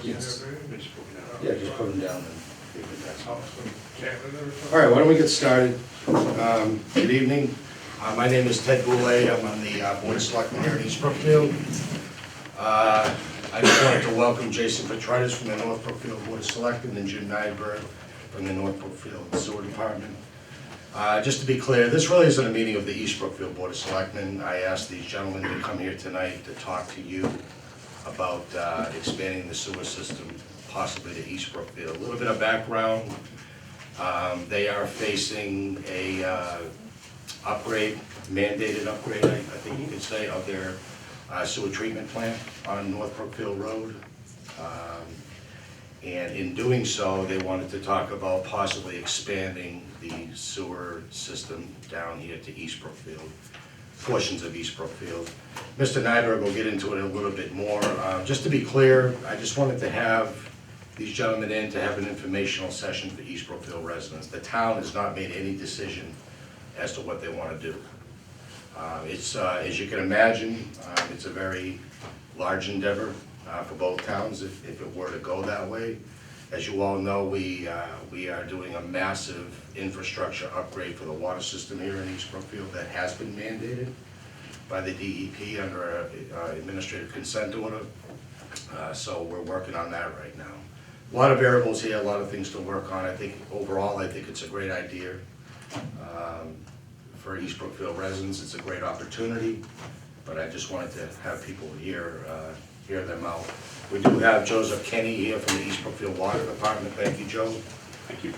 Yes. Yeah, just put them down and leave it there. All right, why don't we get started? Good evening. My name is Ted Boulay. I'm on the Board of Selectmen here in East Brookfield. I just wanted to welcome Jason Petritis from the North Brookfield Board of Selectmen and Jim Nyberg from the North Brookfield Sewer Department. Just to be clear, this really isn't a meeting of the East Brookfield Board of Selectmen. I asked these gentlemen to come here tonight to talk to you about expanding the sewer system possibly to East Brookfield. A little bit of background. They are facing a mandated upgrade, I think you could say, of their sewer treatment plant on North Brookfield Road. And in doing so, they wanted to talk about possibly expanding the sewer system down here to East Brookfield, portions of East Brookfield. Mr. Nyberg will get into it a little bit more. Just to be clear, I just wanted to have these gentlemen in to have an informational session for East Brookfield residents. The town has not made any decision as to what they want to do. It's, as you can imagine, it's a very large endeavor for both towns if it were to go that way. As you all know, we are doing a massive infrastructure upgrade for the water system here in East Brookfield that has been mandated by the DEP under an administrative consent order. So we're working on that right now. A lot of variables here, a lot of things to work on. I think overall, I think it's a great idea. For East Brookfield residents, it's a great opportunity, but I just wanted to have people hear them out. We do have Joseph Kenny here from the East Brookfield Water Department. Thank you, Joe. Thank you.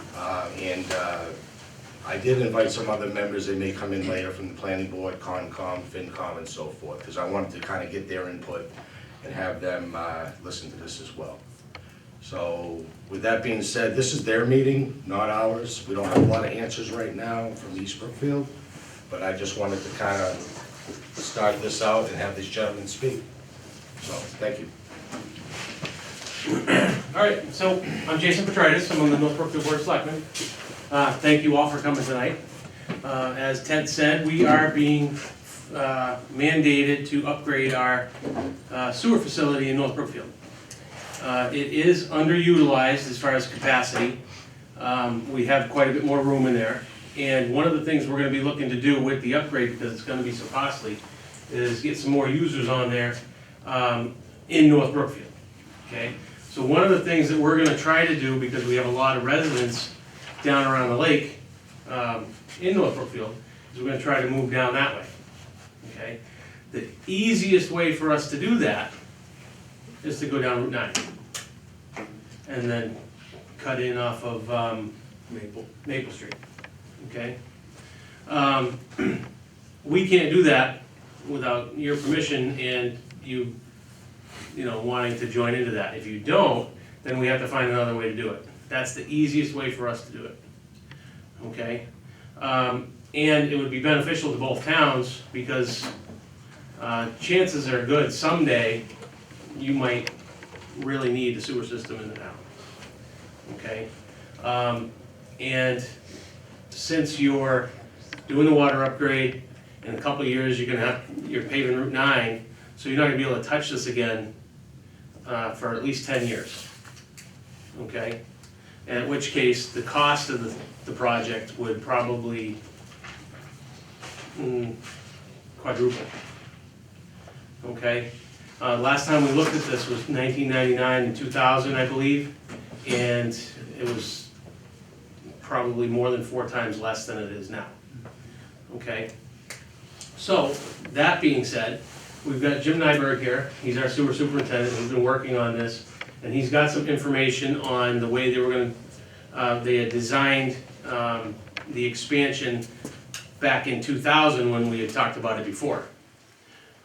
I did invite some other members. They may come in later from the Planning Board, Concom, FinCom, and so forth, because I wanted to kind of get their input and have them listen to this as well. So with that being said, this is their meeting, not ours. We don't have a lot of answers right now from East Brookfield, but I just wanted to kind of start this out and have these gentlemen speak. So, thank you. All right, so I'm Jason Petritis. I'm on the North Brookfield Board of Selectmen. Thank you all for coming tonight. As Ted said, we are being mandated to upgrade our sewer facility in North Brookfield. It is underutilized as far as capacity. We have quite a bit more room in there. And one of the things we're going to be looking to do with the upgrade, because it's going to be so costly, is get some more users on there in North Brookfield. Okay? So one of the things that we're going to try to do, because we have a lot of residents down around the lake in North Brookfield, is we're going to try to move down that way. Okay? The easiest way for us to do that is to go down Route 9 and then cut in off of Maple Street. Okay? We can't do that without your permission and you know, wanting to join into that. If you don't, then we have to find another way to do it. That's the easiest way for us to do it. Okay? And it would be beneficial to both towns because chances are good someday you might really need the sewer system in the town. Okay? And since you're doing the water upgrade, in a couple of years you're paving Route 9, so you're not gonna be able to touch this again for at least 10 years. Okay? And in which case, the cost of the project would probably quadruple. Okay? Last time we looked at this was 1999 and 2000, I believe, and it was probably more than 4 times less than it is now. Okay? So, that being said, we've got Jim Nyberg here. He's our sewer superintendent. He's been working on this, and he's got some information on the way they were going to, they had designed the expansion back in 2000 when we had talked about it before.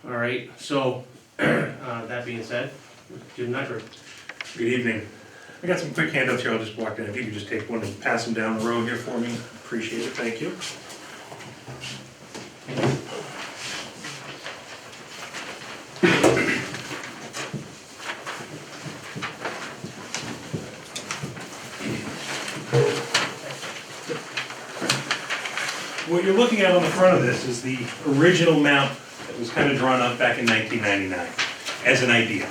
All right, so that being said, Jim Nyberg. Good evening. I got some quick handouts here. I'll just walk in. If you could just take one and pass them down the road here for me. Appreciate it. Thank you. What you're looking at on the front of this is the original map that was kind of drawn up back in 1999 as an idea.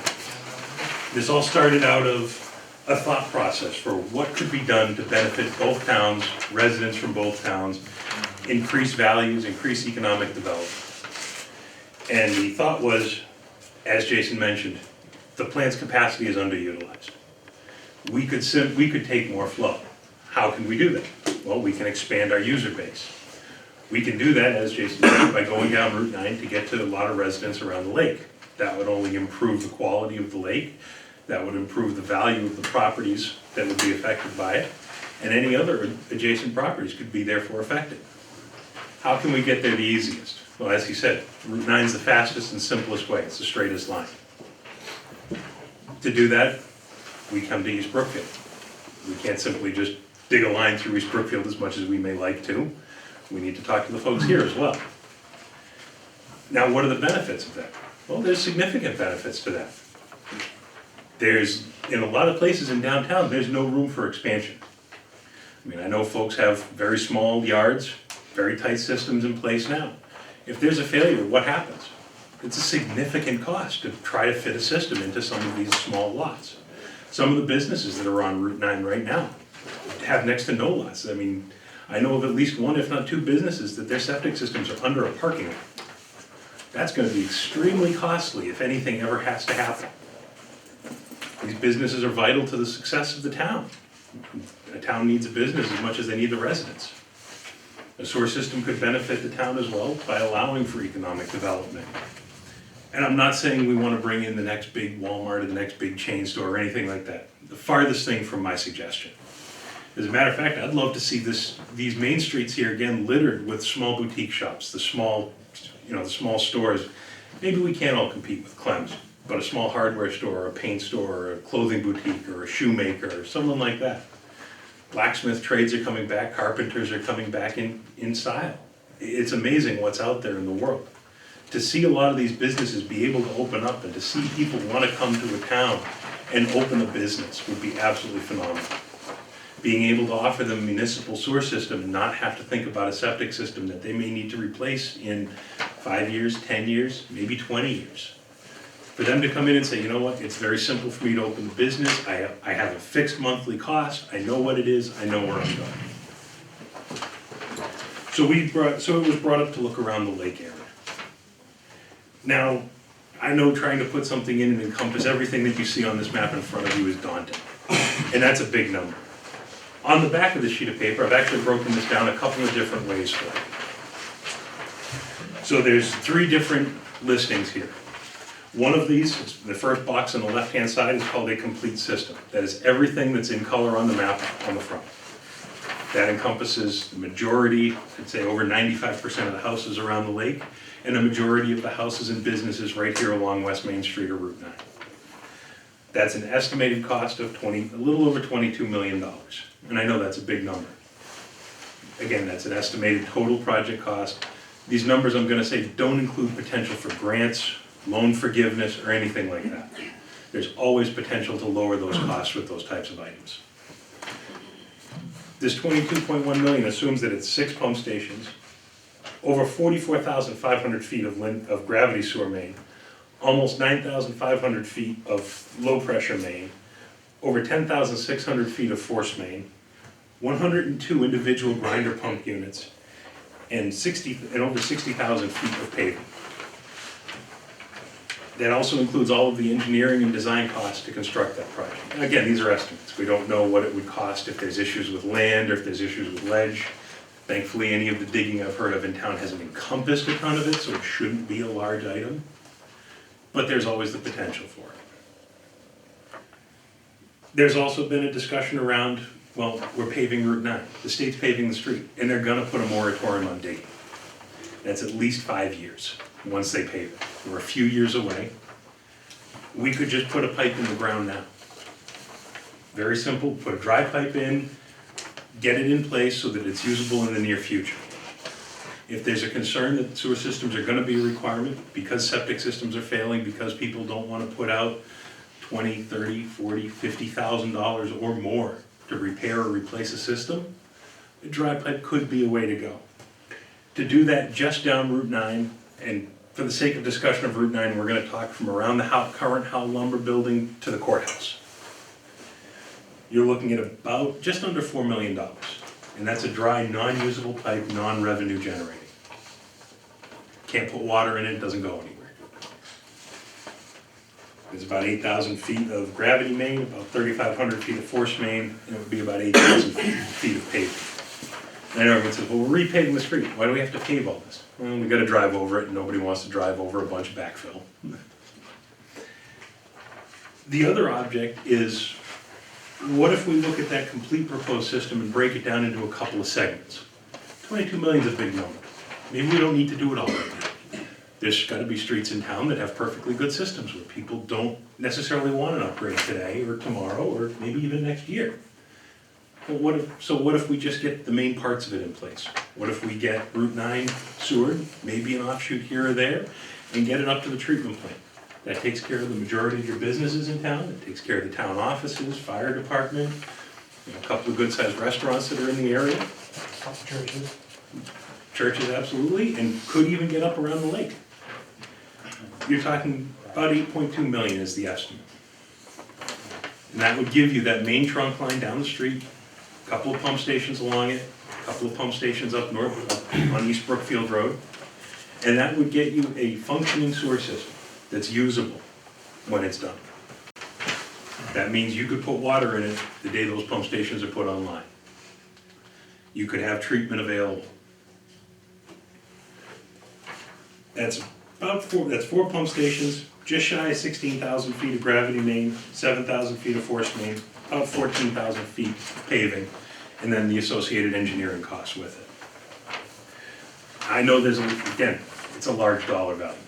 This all started out of a thought process for what could be done to benefit both towns, residents from both towns, increase values, increase economic development. And the thought was, as Jason mentioned, the plant's capacity is underutilized. We could take more flow. How can we do that? Well, we can expand our user base. We can do that, as Jason said, by going down Route 9 to get to a lot of residents around the lake. That would only improve the quality of the lake. That would improve the value of the properties that would be affected by it. And any other adjacent properties could be therefore affected. How can we get there the easiest? Well, as he said, Route 9 is the fastest and simplest way. It's the straightest line. To do that, we come to East Brookfield. We can't simply just dig a line through East Brookfield as much as we may like to. We need to talk to the folks here as well. Now, what are the benefits of that? Well, there's significant benefits to that. In a lot of places in downtown, there's no room for expansion. I mean, I know folks have very small yards, very tight systems in place now. If there's a failure, what happens? It's a significant cost to try to fit a system into some of these small lots. Some of the businesses that are on Route 9 right now have next to no lots. I mean, I know of at least one, if not two businesses that their septic systems are under a parking lot. That's gonna be extremely costly if anything ever has to happen. These businesses are vital to the success of the town. A town needs a business as much as they need the residents. A sewer system could benefit the town as well by allowing for economic development. And I'm not saying we want to bring in the next big Walmart or the next big chain store or anything like that. The farthest thing from my suggestion. As a matter of fact, I'd love to see these main streets here again littered with small boutique shops, the small stores. Maybe we can't all compete with Clem's, but a small hardware store, or a paint store, or a clothing boutique, or a shoemaker, or someone like that. Blacksmith trades are coming back, carpenters are coming back in style. It's amazing what's out there in the world. To see a lot of these businesses be able to open up and to see people want to come to a town and open a business would be absolutely phenomenal. Being able to offer them a municipal sewer system and not have to think about a septic system that they may need to replace in 5 years, 10 years, maybe 20 years. For them to come in and say, you know what, it's very simple for me to open a business, I have a fixed monthly cost, I know what it is, I know where I'm going. So it was brought up to look around the lake area. Now, I know trying to put something in and encompass everything that you see on this map in front of you is daunting. And that's a big number. On the back of this sheet of paper, I've actually broken this down a couple of different ways for you. So there's 3 different listings here. One of these, the first box on the left-hand side, is called a complete system. That is everything that's in color on the map on the front. That encompasses the majority, I'd say over 95% of the houses around the lake, and a majority of the houses and businesses right here along West Main Street or Route 9. That's an estimated cost of a little over $22 million. And I know that's a big number. Again, that's an estimated total project cost. These numbers I'm gonna say don't include potential for grants, loan forgiveness, or anything like that. There's always potential to lower those costs with those types of items. This $22.1 million assumes that it's 6 pump stations, over 44,500 feet of gravity sewer main, almost 9,500 feet of low pressure main, over 10,600 feet of force main, 102 individual grinder pump units, and over 60,000 feet of pavement. That also includes all of the engineering and design costs to construct that project. And again, these are estimates. We don't know what it would cost if there's issues with land or if there's issues with ledge. Thankfully, any of the digging I've heard of in town hasn't encompassed a ton of it, so it shouldn't be a large item. But there's always the potential for it. There's also been a discussion around, well, we're paving Route 9. The state's paving the street, and they're gonna put a moratorium on digging. That's at least 5 years once they pave it. We're a few years away. We could just put a pipe in the ground now. Very simple, put a dry pipe in, get it in place so that it's usable in the near future. If there's a concern that sewer systems are gonna be a requirement, because septic systems are failing, because people don't wanna put out $20, $30, $40, $50,000 or more to repair or replace a system, a dry pipe could be a way to go. To do that just down Route 9 and for the sake of discussion of Route 9, we're gonna talk from around the current Howe lumber building to the courthouse. You're looking at about just under $4 million. And that's a dry, non-usable pipe, non-revenue generating. Can't put water in it, it doesn't go anywhere. There's about 8,000 feet of gravity main, about 3,500 feet of force main, and it would be about 8,000 feet of paving. And everyone says, well, we're repaving the street, why do we have to pave all this? Well, we gotta drive over it, and nobody wants to drive over a bunch of backfill. The other object is, what if we look at that complete proposed system and break it down into a couple of segments? 22 million is a big number. Maybe we don't need to do it all right now. There's gotta be streets in town that have perfectly good systems where people don't necessarily want an upgrade today or tomorrow or maybe even next year. But what if we just get the main parts of it in place? What if we get Route 9 sewered, maybe an offshoot here or there, and get it up to the treatment plant? That takes care of the majority of your businesses in town, it takes care of the town offices, fire department, a couple of good-sized restaurants that are in the area. Churches. Churches, absolutely, and could even get up around the lake. You're talking about 8.2 million is the estimate. And that would give you that main trunk line down the street, a couple of pump stations along it, a couple of pump stations up north on East Brookfield Road. And that would get you a functioning sewer system that's usable when it's done. That means you could put water in it the day those pump stations are put online. You could have treatment available. That's four pump stations, just shy of 16,000 feet of gravity main, 7,000 feet of force main, about 14,000 feet paving, and then the associated engineering costs with it. I know again, it's a large dollar value,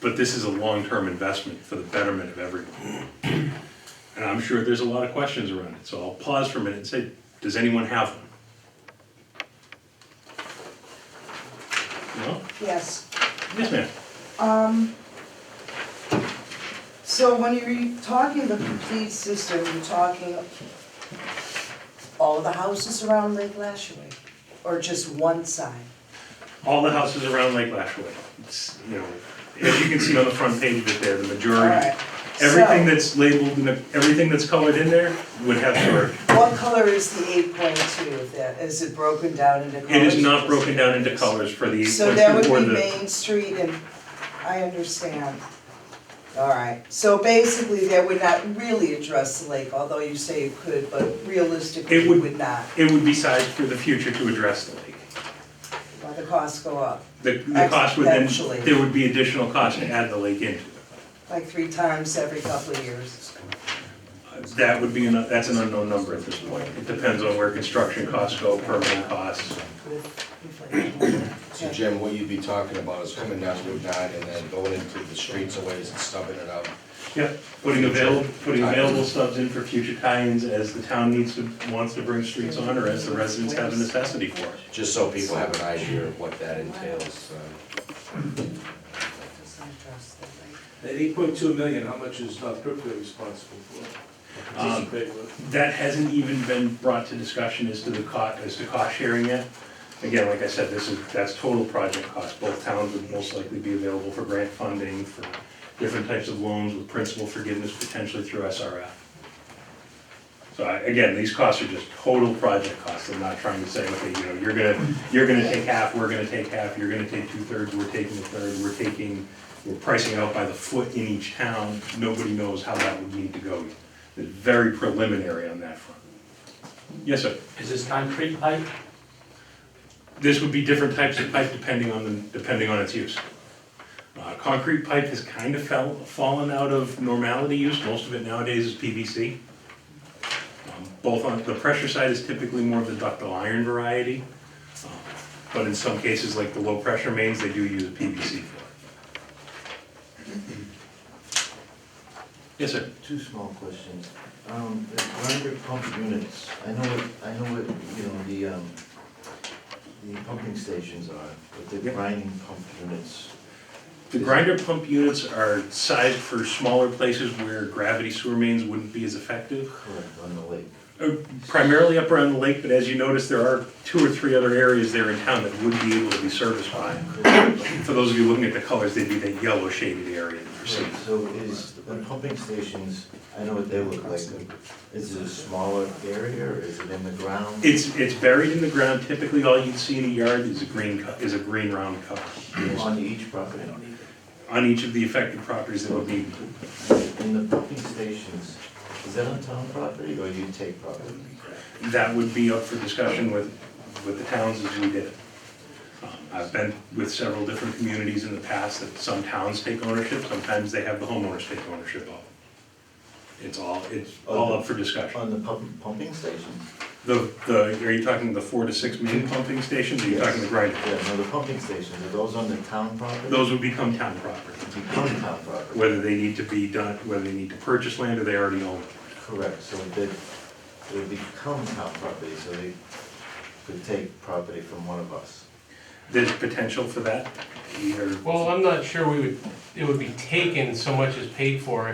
but this is a long-term investment for the betterment of everyone. And I'm sure there's a lot of questions around it, so I'll pause for a minute and say, does anyone have one? No? Yes. Yes, ma'am. So when you're talking the complete system, you're talking all of the houses around Lake Lashaway, or just one side? All the houses around Lake Lashaway. It's, as you can see on the front page of it there, the majority, Alright, everything so- that's labeled, everything that's colored in there would have storage. What color is the 8.2 of that? Is it broken down into colors? It is or not just broken down into areas? colors for the 8.2 So that would or be the, Main Street and, I understand. Alright, so basically that would not really address the lake, although you say it could, but realistically It it would- would not. it would be sized for the future to address the lake. Well, the costs go up, The cost would then, Exponentially. there would be additional cost to add the lake into it. like 3 times every couple of years. That would be, that's an unknown number at this point. It depends on where construction costs go, permitting costs. With inflation. So Jim, what you'd be talking about is coming down Route 9 and then going into the streets a ways and stubbing it out. Yeah, putting available stubs in for future tie-ins as the town wants to bring streets on, or as the residents have a necessity for it. Just so people have an idea of what that entails. That 8.2 million, how much is North Brookfield responsible for? Participate with? That hasn't even been brought to discussion as to the cost sharing yet. Again, like I said, that's total project cost. Both towns would most likely be available for grant funding, for different types of loans with principal forgiveness potentially through SRF. So again, these costs are just total project costs. I'm not trying to say, okay, you're gonna take half, we're gonna take half, you're gonna take 2/3, we're taking a third, we're pricing out by the foot in each town. Nobody knows how that would need to go yet. It's very preliminary on that front. Yes, sir. Is this concrete pipe? This would be different types of pipe depending on its use. Concrete pipe has kind of fallen out of normality use. Most of it nowadays is PVC. Both on the pressure side is typically more of the ductile iron variety, but in some cases, like the low pressure mains, they do use PVC for it. Yes, sir. Two small questions. The grinder pump units, I know what, the pumping stations are, but the Yep. grinding pump units. The grinder pump units are sized for smaller places where gravity sewer mains wouldn't be as effective. Correct, on the lake. Primarily up around the lake, but as you notice, there are 2 or 3 other areas there in town that would be able to be serviced by it. For those of you looking at the colors, they'd be that yellow shaded area that you're seeing. So is the pumping stations, I know what they look like, is it a smaller area or is it in the ground? It's buried in the ground. Typically, all you'd see in a yard is a green round cover. On each property? On each of the affected properties that would be, In the pumping stations, is that on town property or you take property? that would be up for discussion with the towns as we did it. I've been with several different communities in the past that some towns take ownership, sometimes they have the homeowners take ownership of it. It's all up for discussion. On the pumping stations? Are you talking the 4 to 6 main pumping stations, or are you talking the grinder? Yeah, no, the pumping stations, are those on the town property? Those would become town property, Become town property? whether they need to be done, whether they need to purchase land or they already own it. Correct, so they would become town property, so they could take property from one of us. There's potential for that, either. Well, I'm not sure it would be taken so much as paid for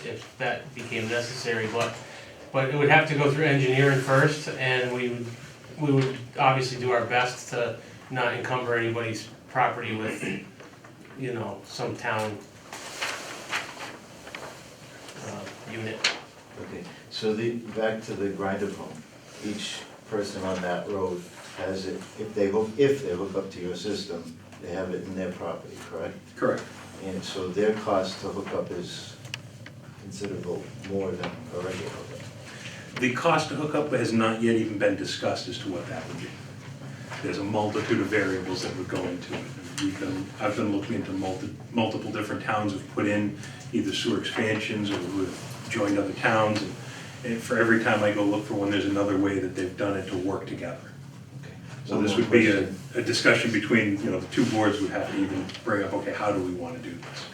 if that became necessary, but it would have to go through engineering first, and we would obviously do our best to not encumber anybody's property with, some town unit. Okay, so back to the grinder pump, each person on that road has it, if they hook up to your system, they have it in their property, correct? Correct. And so their cost to hook up is considerable more than a regular hookup. The cost to hook up has not yet even been discussed as to what that would be. There's a multitude of variables that would go into it. I've been looking into multiple different towns who've put in either sewer expansions or who have joined other towns. And for every time I go look for one, there's another way that they've done it to work together. Okay. So One this more would be question. a discussion between, the 2 boards would have to even bring up, okay, how do we want to do this?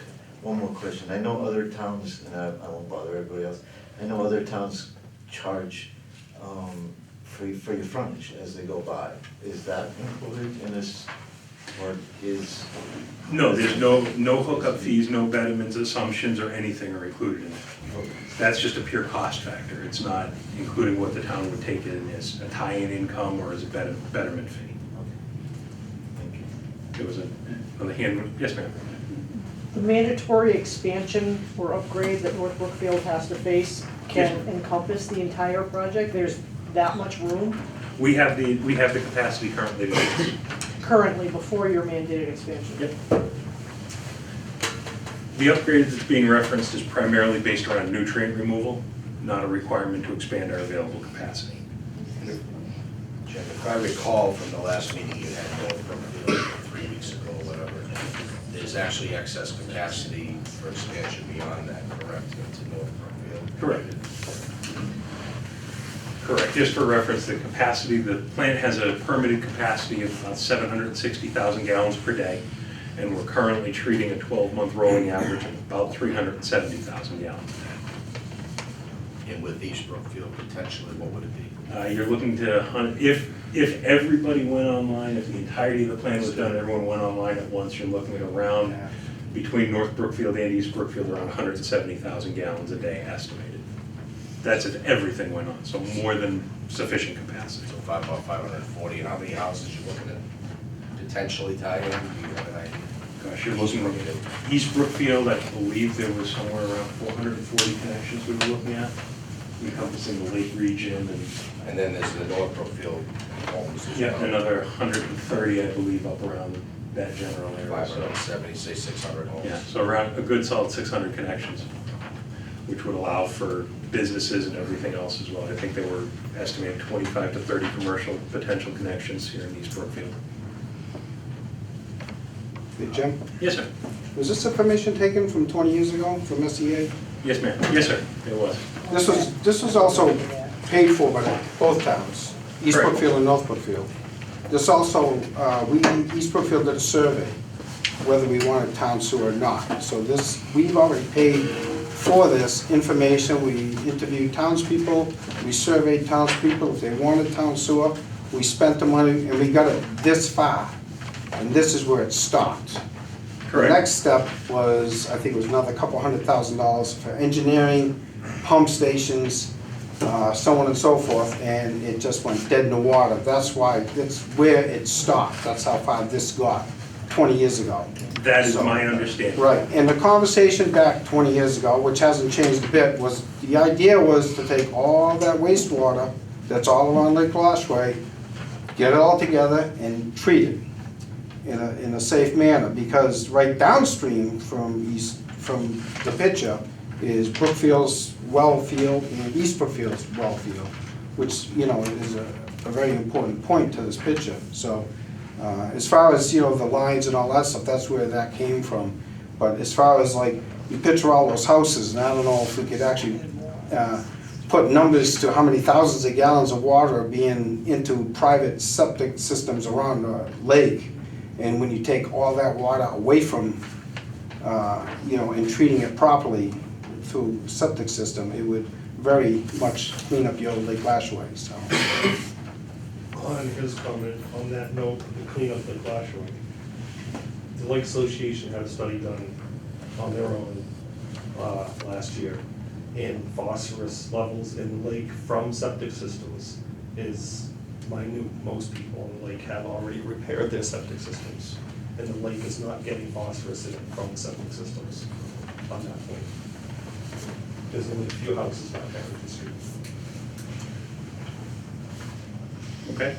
One more question, I know other towns, and I won't bother everybody else, I know other towns charge for your frontage as they go by. Is that included in this, or is? No, there's no hookup fees, no betterments, assumptions, or anything are included in it. Okay. That's just a pure cost factor. It's not including what the town would take in as a tie-in income or as a betterment fee. Thank you. There was on the hand, yes, ma'am. The mandatory expansion or upgrade that North Brookfield has to face can encompass the entire project? There's that much room We have the capacity currently to do this. currently before your mandated expansion? Yep. The upgrade that's being referenced is primarily based around nutrient removal, not a requirement to expand our available capacity. Jim, if I recall from the last meeting you had, North Brookfield, 3 weeks ago, or whatever, there's actually excess capacity for expansion beyond that, correct, into North Brookfield? Correct. Correct. Just for reference, the plant has a permitted capacity of about 760,000 gallons per day, and we're currently treating a 12-month rolling average of about 370,000 gallons a day. And with East Brookfield, potentially, what would it be? You're looking to, if everybody went online, if the entirety of the plan was done, everyone went online at once, you're looking at around, between North Brookfield and East Brookfield, around 170,000 gallons a day estimated. That's if everything went on, so more than sufficient capacity. So about 540, and how many houses you looking at potentially tie in? Do you have an idea? Gosh, you're looking at East Brookfield, I believe there was somewhere around 440 connections we were looking at, encompassing the lake region And then there's the North Brookfield homes as yeah, well. another 130, I believe, up around that general area. So, 570, say 600 homes. yeah, so around a good solid 600 connections, which would allow for businesses and everything else as well. I think they were estimating 25 to 30 commercial potential connections here in East Brookfield. Hey, Jim, Yes, sir. was this information taken from 20 years ago from SEA? Yes, ma'am. Yes, sir. It was. This was also paid for by both towns, East Correct. Brookfield and North Brookfield. This also, East Brookfield did a survey, whether we wanted town sewer or not. So this, we've already paid for this information. We interviewed townspeople, we surveyed townspeople, if they wanted town sewer, we spent the money, and we got it this far. And this is where it stopped. Correct. The next step was, I think it was another $200,000 for engineering, pump stations, so on and so forth, and it just went dead in the water. That's why, that's where it stopped. That's how far this got 20 years ago. That is So- my understanding. Right, and the conversation back 20 years ago, which hasn't changed a bit, was, the idea was to take all that wastewater that's all around Lake Lashway, get it all together and treat it in a safe manner, because right downstream from the picture is Brookfield's well field and East Brookfield's well field, which, you know, is a very important point to this picture. So, as far as, you know, the lines and all that stuff, that's where that came from. But as far as like, you picture all those houses, and I don't know if we could actually put numbers to how many thousands of gallons of water are being into private septic systems around the lake. And when you take all that water away from, you know, and treating it properly through septic system, it would very much clean up your Lake Lashway, so. On his comment, on that note, the cleanup at Lashway, the Lake Association had a study done on their own last year, and phosphorus levels in the lake from septic systems is minute. Most people in the lake have already repaired their septic systems, and the lake is not getting phosphorus in it from septic systems on that point. There's only a few houses back there in the street. Okay.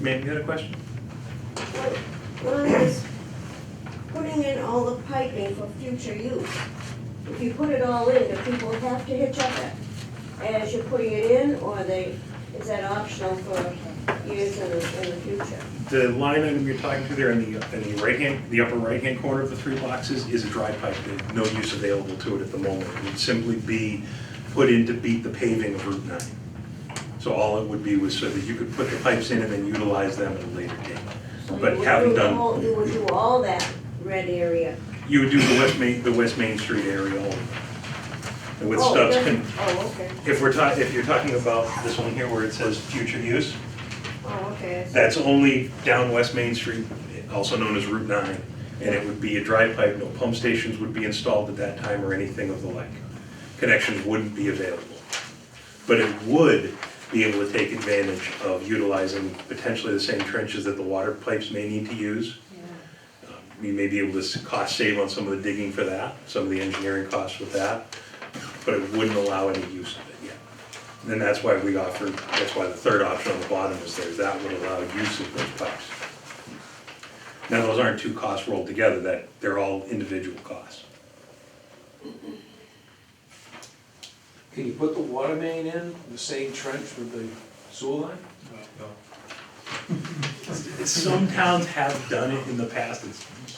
Ma'am, you had a question? When I was putting in all the piping for future use, if you put it all in, do people have to hitch up it as you're putting it in, or is that optional for years in the future? The line item you're talking to there in the right hand, the upper right hand corner of the 3 boxes is a dry pipe. There's no use available to it at the moment. It would simply be put in to beat the paving of Route 9. So all it would be was so that you could put the pipes in and then utilize them at a later date. So But you would haven't do the done- whole- You would do all that red area? You would do the West Main Street area only. And with Oh, Stubbs, it doesn't- Oh, okay, if you're talking about this one here where it says future use, oh, okay. I see. that's only down West Main Street, also known as Route 9. And it would be a dry pipe, no pump stations would be installed at that time or anything of the like. Connections wouldn't be available. But it would be able to take advantage of utilizing potentially the same trenches that the water pipes may need to use. You may be able to cost save on some of the digging for that, some of the engineering costs with that, but it wouldn't allow any use of it yet. And then that's why we offered, that's why the third option on the bottom is there, that would allow use of those pipes. Now, those aren't two costs rolled together, that they're all individual costs. Can you put the water main in the same trench with the sewer line? No. Some towns have done it in the past,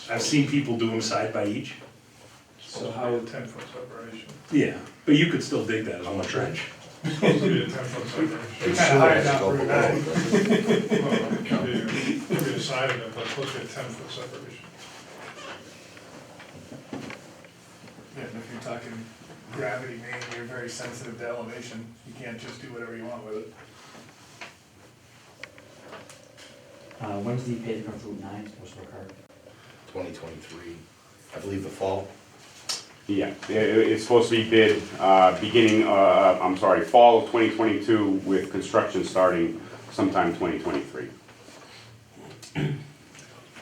I've seen people do them side by each. So how would 10-foot separation. Yeah, but you could still dig that as one trench. Supposed to be a 10-foot separation. It's Kinda high sure, down scope Route of 9. work. Well, it could be a side of it, but it's supposed to be a 10-foot separation. Yeah, and if you're talking gravity main, you're very sensitive to elevation. You can't just do whatever you want with it. When does the paving of Route 9 supposed to occur? 2023, I believe the fall. Yeah, it's supposed to be bid fall of 2022 with construction starting sometime 2023.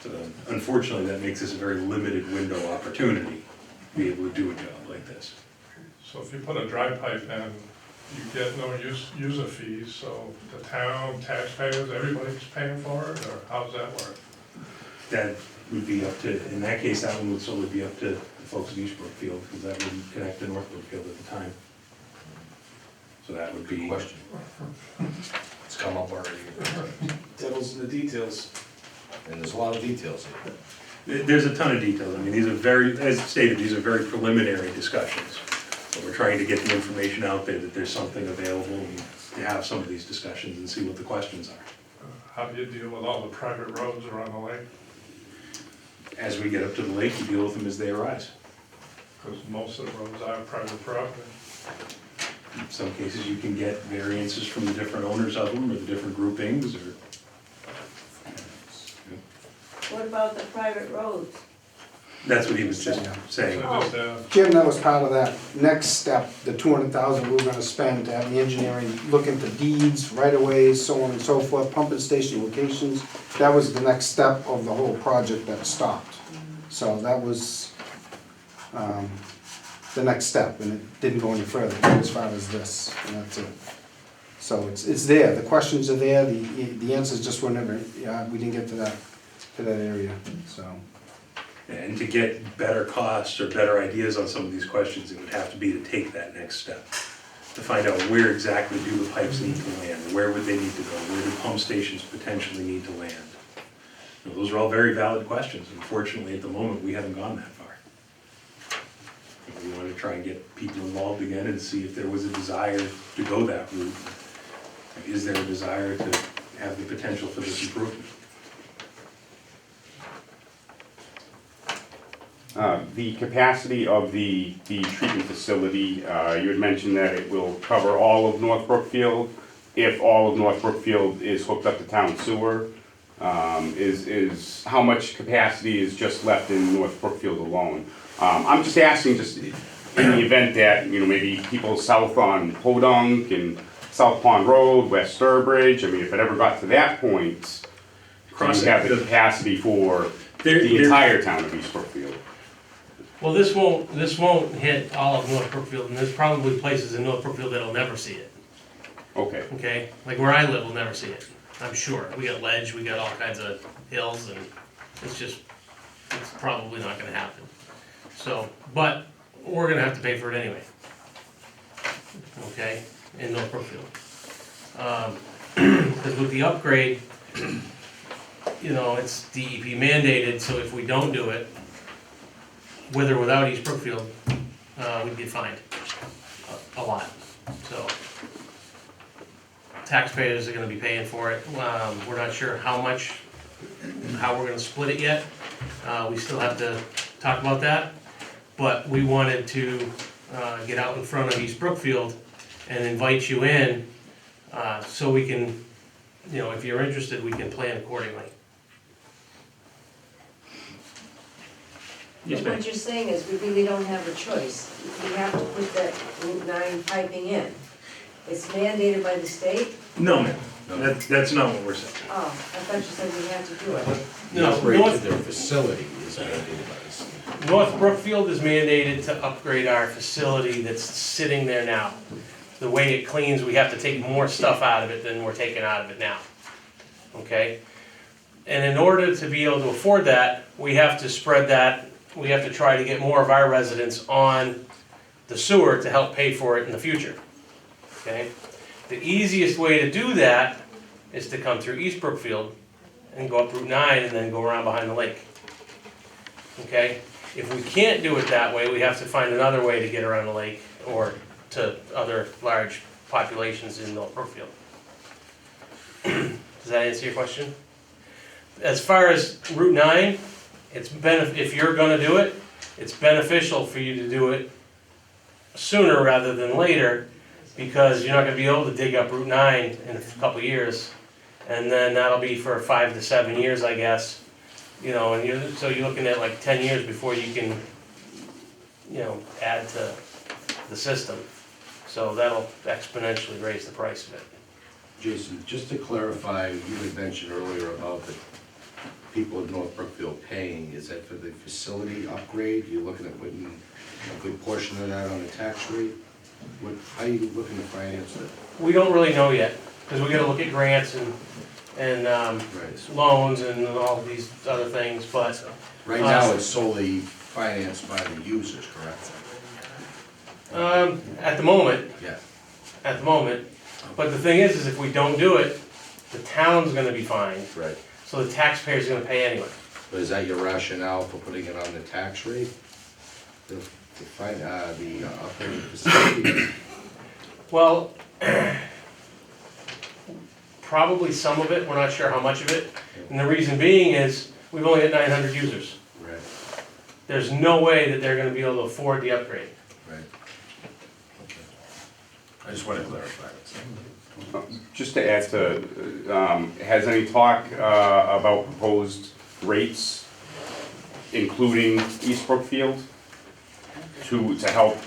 So unfortunately, that makes this a very limited window opportunity to be able to do a job like this. So if you put a dry pipe in, you get no user fees, so the town, taxpayers, everybody's paying for it, or how's that work? That would be up to, in that case, that one would solely be up to the folks at East Brookfield, because that wouldn't connect to North Brookfield at the time. So that would be. Question. It's come up already, devil's in the details? and there's a lot of details here. There's a ton of details. I mean, these are very, as stated, these are very preliminary discussions. But we're trying to get the information out there that there's something available and to have some of these discussions and see what the questions are. How do you deal with all the private roads around the lake? As we get up to the lake, you deal with them as they arise. Because most of the roads are private property. In some cases, you can get variances from the different owners of them or the different groupings or. What about the private roads? That's what he was just saying. So just, Jim, that was part of that next step, the 200,000 we were gonna spend to have the engineering look into deeds, right-of-ways, so on and so forth, pumping station locations. That was the next step of the whole project that stopped. So that was, the next step, and it didn't go any further as far as this, and that's it. So it's there, the questions are there, the answers just were never, we didn't get to that area, so. And to get better costs or better ideas on some of these questions, it would have to be to take that next step. To find out where exactly do the pipes need to land, where would they need to go, where do pump stations potentially need to land? You know, those are all very valid questions. Unfortunately, at the moment, we haven't gone that far. We want to try and get people involved again and see if there was a desire to go that route. Is there a desire to have the potential for this improvement? The capacity of the treatment facility, you had mentioned that it will cover all of North Brookfield. If all of North Brookfield is hooked up to town sewer, is how much capacity is just left in North Brookfield alone? I'm just asking, just in the event that, you know, maybe people south on Podunk and South Pond Road, West Sturbridge, I mean, if it ever got to that point, do you have the capacity for the entire town of East Brookfield? Well, this won't hit all of North Brookfield, and there's probably places in North Brookfield that'll never see it, Okay. okay? Like where I live will never see it, I'm sure. We got ledge, we got all kinds of hills, and it's probably not gonna happen. So, but we're gonna have to pay for it anyway. Okay, in North Brookfield. Cause with the upgrade, you know, it's DEP mandated, so if we don't do it, with or without East Brookfield, we'd get fined a lot, so. Taxpayers are gonna be paying for it, we're not sure how much, how we're gonna split it yet. We still have to talk about that, but we wanted to, get out in front of East Brookfield and invite you in, so we can, you know, if you're interested, we can plan accordingly. Yes, ma'am. What you're saying is we really don't have a choice. We have to put that Route 9 piping in. It's mandated by the state? No, ma'am. That's not what we're saying. Oh, I thought you said we had to do it. No, Upgrade to North, their facility is mandated by the state. North Brookfield is mandated to upgrade our facility that's sitting there now. The way it cleans, we have to take more stuff out of it than we're taking out of it now. Okay? And in order to be able to afford that, we have to spread that, we have to try to get more of our residents on the sewer to help pay for it in the future. Okay? The easiest way to do that is to come through East Brookfield and go up Route 9 and then go around behind the lake. Okay? If we can't do it that way, we have to find another way to get around the lake or to other large populations in North Brookfield. Does that answer your question? As far as Route 9, if you're gonna do it, it's beneficial for you to do it sooner rather than later, because you're not gonna be able to dig up Route 9 in a couple of years. And then that'll be for 5 to 7 years, I guess. You know, and so you're looking at like 10 years before you can, you know, add to the system. So that'll exponentially raise the price of it. Jason, just to clarify, you had mentioned earlier about the people in North Brookfield paying, is that for the facility upgrade? You're looking at putting a good portion of that on the tax rate? How are you looking to finance that? We don't really know yet, because we gotta look at grants and Right. loans and all these other things, but Right now, it's solely financed by the users, correct? at the moment, Yeah. but the thing is if we don't do it, the town's gonna be fined, Right. so the taxpayer's gonna pay anyway. But is that your rationale for putting it on the tax rate? The operating facility? Well, probably some of it, we're not sure how much of it, and the reason being is, we've only got 900 users. Right, There's no way that they're gonna be able to afford the upgrade. right. Okay. I just want to clarify it. Just to add to, has any talk about proposed rates including East Brookfield to help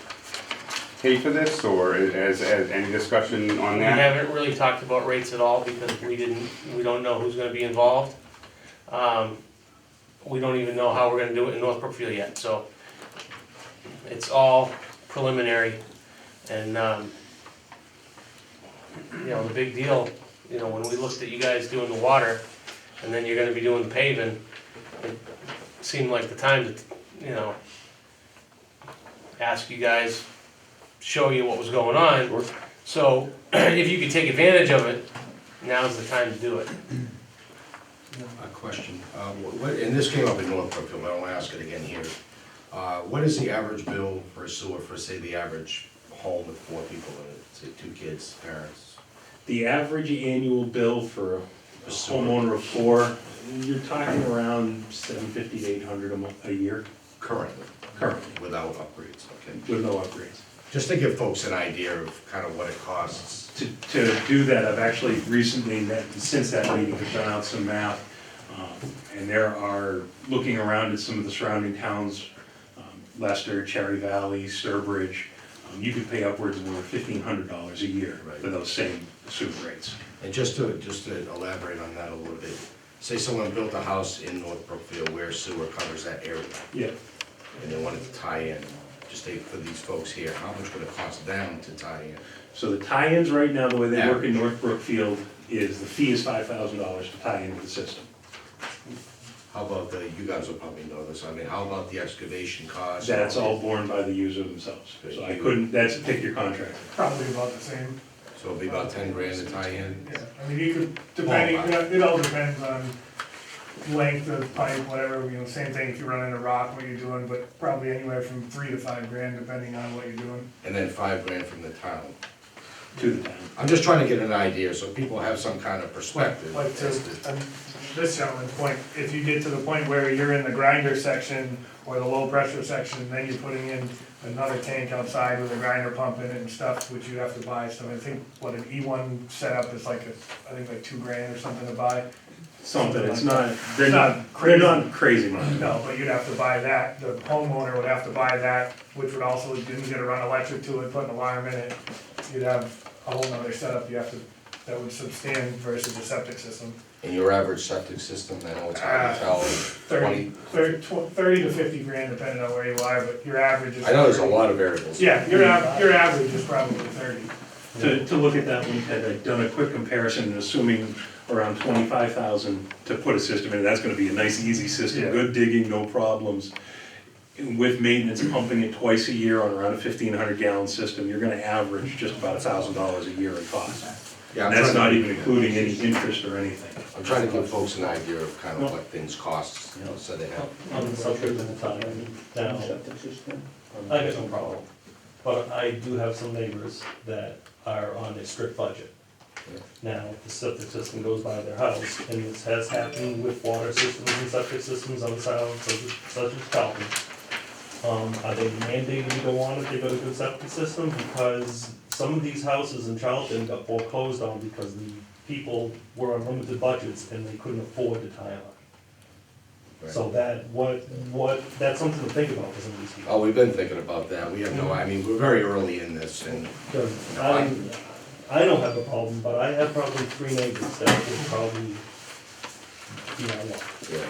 pay for this, or has any discussion on We that? haven't really talked about rates at all because we don't know who's gonna be involved. We don't even know how we're gonna do it in North Brookfield yet, so it's all preliminary. And, you know, the big deal, you know, when we looked at you guys doing the water, and then you're gonna be doing the paving, it seemed like the time to, you know, ask you guys, show you what was going on. So, if you could take advantage of it, now's the time to do it. A question, and this came up in North Brookfield, but I won't ask it again here. What is the average bill for a sewer for, say, the average home with 4 people in it, say 2 kids, parents? The average annual bill for a A sewer. homeowner of 4, you're talking around $750 to $800 a year, Currently, currently, without upgrades, okay? with no upgrades. Just to give folks an idea of kind of what it costs. To do that, I've actually recently, since that meeting, have done out some math. And there are, looking around at some of the surrounding towns, Leicester, Cherry Valley, Sturbridge, you could pay upwards of over $1,500 a year Right. for those same sewer rates. And just to elaborate on that a little bit, say someone built a house in North Brookfield where sewer covers that area, Yeah, and they wanted to tie in, just say for these folks here, how much would it cost them to tie in? so the tie-ins right now, the way they work in North Brookfield is the fee is $5,000 to tie into the system. How about you guys will probably know this, I mean, how about the excavation cost? That's all borne by the user themselves. So I couldn't, that's pick your contractor. Probably about the same. So it'll be about 10 grand to tie in? Yeah, I mean, you could, depending, it all depends on length of pipe, whatever, you know, same thing if you're running a rock, what you're doing, but probably anywhere from 3 to 5 grand, depending on what you're doing. And then 5 grand from the town. To the town. I'm just trying to get an idea, so people have some kind of perspective. Like to, this gentleman's point, if you get to the point where you're in the grinder section or the low pressure section, then you're putting in another tank outside with a grinder pump in it and stuff, which you have to buy, so I think, what, an E1 setup is like I think like 2 grand or something to buy. Something, it's like not, that. they're It's not, not they're crazy. not crazy money. No, but you'd have to buy that, the homeowner would have to buy that, which would also, then you gotta run electric to it, put an alarm in it. You'd have a whole nother setup you have to, that would substand versus a septic system. In your average septic system, I know it's hard to tell, 30 to 50 grand depending on where you are, but your average is. I know there's a lot of variables. Yeah, your average is probably 30. To look at that one, Ted, I've done a quick comparison, and assuming around 25,000 to put a system in, that's gonna be a nice, easy system, Yeah. good digging, no problems. And with maintenance, pumping it twice a year on around a 1,500 gallon system, you're gonna average just about $1,000 a year in cost. Yeah, And I'm that's trying not to- even including any interest or anything. I'm trying to give folks an idea of kind of what things cost, you know, so they have. On the subject of the time, now, I got no problem, but I do have some neighbors that are on a strict budget. Now, if the septic system goes by their house, and this has happened with water systems and septic systems on towns such as Calvin, are they mandated to go on if they got a good septic system? Because some of these houses in Charlton got foreclosed on because the people were on limited budgets and they couldn't afford to tie on. So that's something to think about for some of these people. Oh, we've been thinking about that, we have no, I mean, we're very early in this, and, Because I don't have a problem, but I have probably 3 neighbors that would probably be on one. yeah.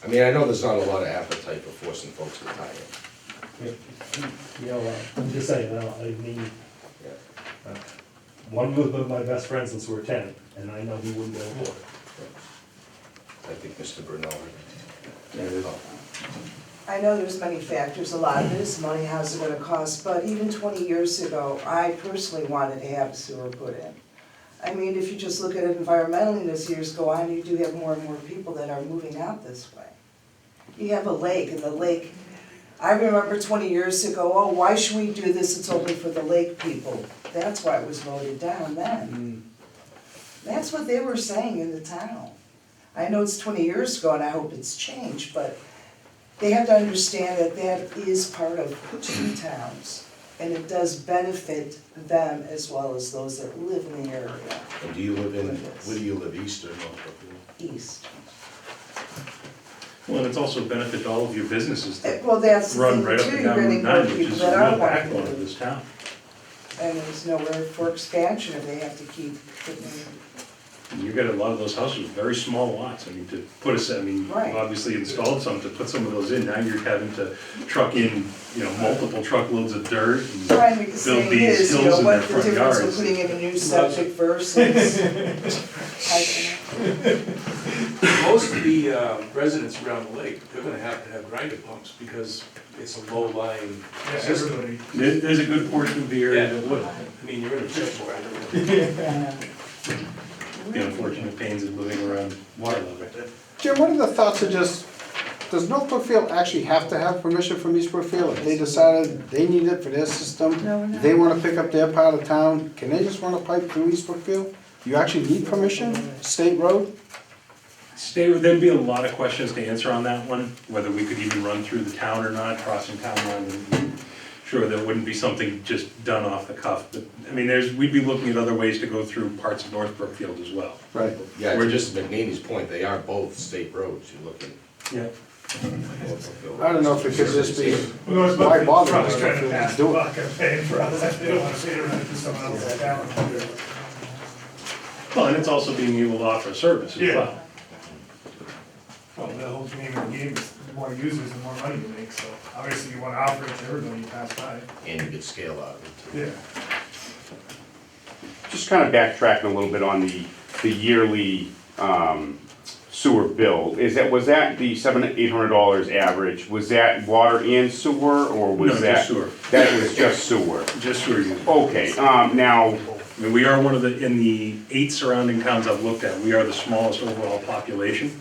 I mean, I know there's not a lot of appetite for forcing folks to tie in. You know, I'm just saying, I mean, Yeah. one was been my best friend since we were 10, and I know he wouldn't be able to afford it. I think Mr. Brunel. I know there's many factors, a lot of it is money, how's it gonna cost, but even 20 years ago, I personally wanted to have a sewer put in. I mean, if you just look at it environmentally, as years go on, you do have more and more people that are moving out this way. You have a lake, and the lake, I remember 20 years ago, oh, why should we do this, it's only for the lake people. That's why it was voted down then. That's what they were saying in the town. I know it's 20 years ago, and I hope it's changed, but they have to understand that that is part of 2 towns, and it does benefit them as well as those that live in the area, And do you live in, where do you live, east or north? east. Well, and it's also a benefit to all of your businesses that Well, that's the run thing right up too, and you're down Route getting more 9, which people is a that real are wanting backbone to of this town. And there's nowhere for expansion if they have to keep putting in. And you get a lot of those houses with very small lots, I mean, to put us, I mean, Right. you've obviously installed some, to put some of those in, now you're having to truck in, you know, multiple truckloads of dirt and Trying to make the build same these is, you hills know, in their what the front difference of yards. putting in a new septic versus. I Most of the residents around the lake, they're gonna have to have grinder pumps because it's a low-lying Yeah, system. everybody. There's a good portion of the area that would. I mean, you're in a fish grinder. The unfortunate pains of living around water level. Jim, what are the thoughts of just, does North Brookfield actually have to have permission from East Brookfield? If they decided they need it for their system, they wanna pick up their part of town, can they just run a pipe through East Brookfield? You actually need permission, state road? There'd be a lot of questions to answer on that one, whether we could even run through the town or not, crossing town line. Sure, that wouldn't be something just done off the cuff, but, I mean, we'd be looking at other ways to go through parts of North Brookfield as well. Right. Yeah, We're to just McNeely's point, they are both state roads, you're looking. Yeah. I don't know if it could just be, North why Brookfield's bother probably North trying to Brookfield pass to the do it? buck and pay for us, they don't wanna pay to run it to someone else's town. Well, and it's also being able to offer a service as Yeah. well. Well, the whole name of the game is the more users, the more money you make, so obviously you wanna offer it to everybody you pass by. And you get scale out of it too. Yeah. Just kind of backtracking a little bit on the yearly sewer bill. Was that the $700-800 average? Was that water and sewer, or was No, that? just sewer. That was just sewer. Just sewer use. Okay, now, I mean, we are one of in the 8 surrounding towns I've looked at, we are the smallest overall population,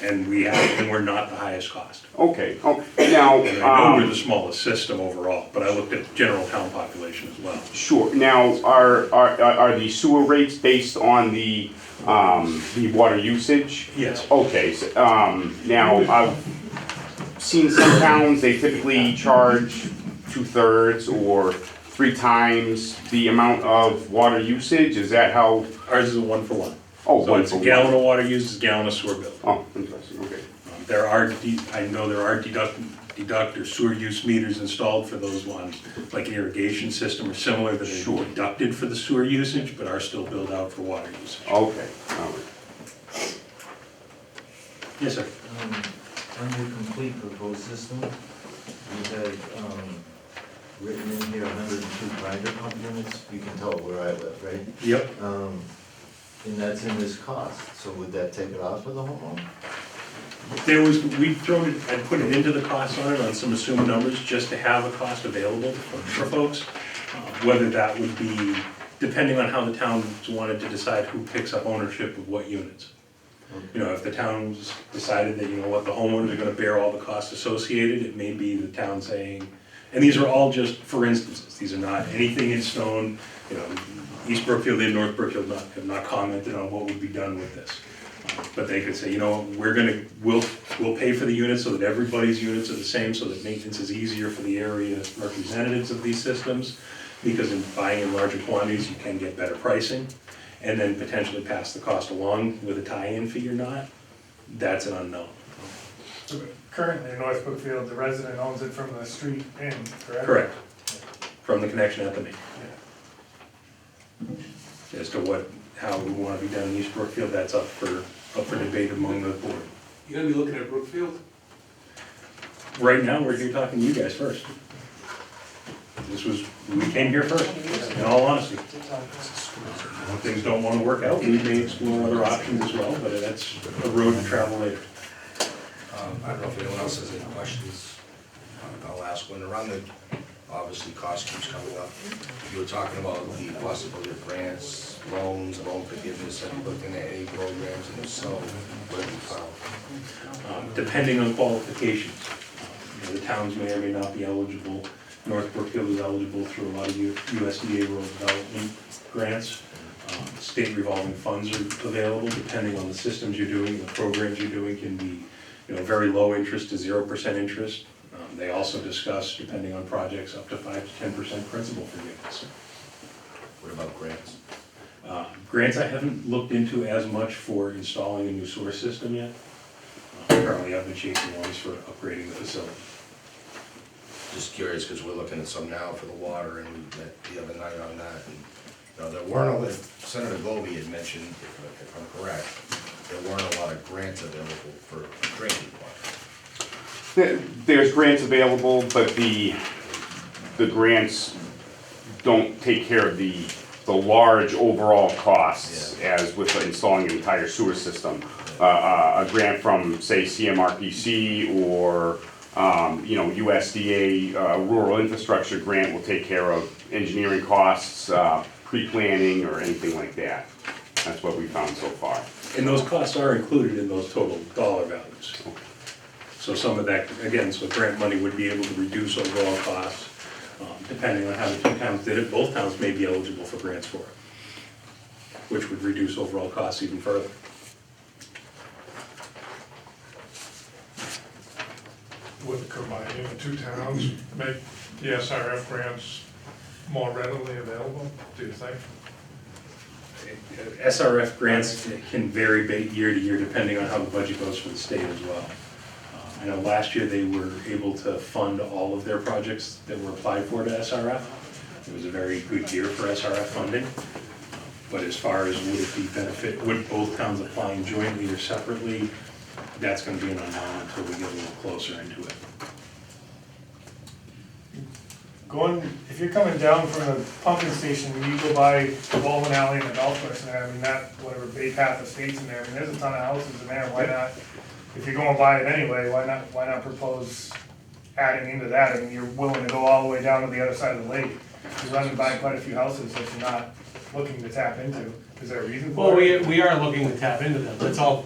and we're not the highest cost. okay, now, And I know we're the smallest system overall, but I looked at general town population as well. sure, now, are the sewer rates based on the water usage? Yes. Okay, so, now, I've seen some towns, they typically charge 2/3 or 3 times the amount of water usage, is that how? Ours is a 1-for-1. Oh, So one it's for a one. gallon of water used is a gallon of sewer bill. Oh, interesting, okay. I know there are deduct or sewer use meters installed for those ones, like an irrigation system or similar, that Sure. are deducted for the sewer usage, but are still billed out for water usage. Okay, all right. Yes, sir. On your complete proposed system, you have, written in here 102 grinder pump units, you can tell where I live, right? Yep. And that's in this cost, so would that take it off of the homeowner? I'd put it into the cost on it on some assumed numbers, just to have a cost available for folks. Whether that would be, depending on how the towns wanted to decide who picks up ownership of what units. You know, if the town's decided that, you know what, the homeowners are gonna bear all the costs associated, it may be the town saying, and these are all just for instances, these are not anything in stone, you know, East Brookfield and North Brookfield have not commented on what would be done with this. But they could say, you know, we'll pay for the units so that everybody's units are the same, so that maintenance is easier for the area representatives of these systems, because in buying in larger quantities, you can get better pricing, and then potentially pass the cost along with a tie-in fee or not, that's an unknown. Currently in North Brookfield, the resident owns it from the street in, correct? Correct. From the connection at the main. As to how we want to be done in East Brookfield, that's up for debate among the board. You gonna be looking at Brookfield? Right now, we're here talking to you guys first. We came here first, in all honesty. When things don't want to work out, we may explore other options as well, but that's a road to travel later. I don't know if anyone else has any questions. I'll ask one. Around obviously cost keeps coming up. You were talking about the possibility of grants, loans, loan forgiveness. Have you looked into any programs, and if so, what have you found? Depending on qualifications. You know, the towns may or may not be eligible. North Brookfield is eligible through a lot of USDA rural development grants. State revolving funds are available depending on the systems you're doing. The programs you're doing can be, you know, very low interest to 0% interest. They also discuss, depending on projects, up to 5 to 10% principal forgiveness. What about grants? Grants I haven't looked into as much for installing a new sewer system yet. currently have been chasing ones for upgrading the facility. Just curious, because we're looking at some now for the water, and we met the other night on that, and, you know, there weren't, Senator Goby had mentioned, if I'm correct, there weren't a lot of grants available for drinking water. There's grants available, but the grants don't take care of the large overall costs as with installing an entire sewer system. A grant from, say, CMRPC or, you know, USDA rural infrastructure grant will take care of engineering costs, pre-planning or anything like that. That's what we found so far. And those costs are included in those total dollar values. So some of that, again, so grant money would be able to reduce overall costs. Depending on how the two towns did it, both towns may be eligible for grants for it, which would reduce overall costs even further. Would combining the two towns make the SRF grants more readily available, do you think? SRF grants can vary year to year depending on how the budget goes for the state as well. I know last year they were able to fund all of their projects that were applied for to SRF. It was a very good year for SRF funding. But as far as would it be would both towns applying jointly or separately, that's gonna be an unknown until we get a little closer into it. If you're coming down from the pumping station, you go by the Walden Alley and the golf course in there, I mean, that, whatever, Bay Path Estates in there, I mean, there's a ton of houses in there, why not? If you're going by it anyway, why not propose adding into that? I mean, you're willing to go all the way down to the other side of the lake. You're running by quite a few houses that you're not looking to tap into. Is there a reason for Well, it? we are looking to tap into them, that's all.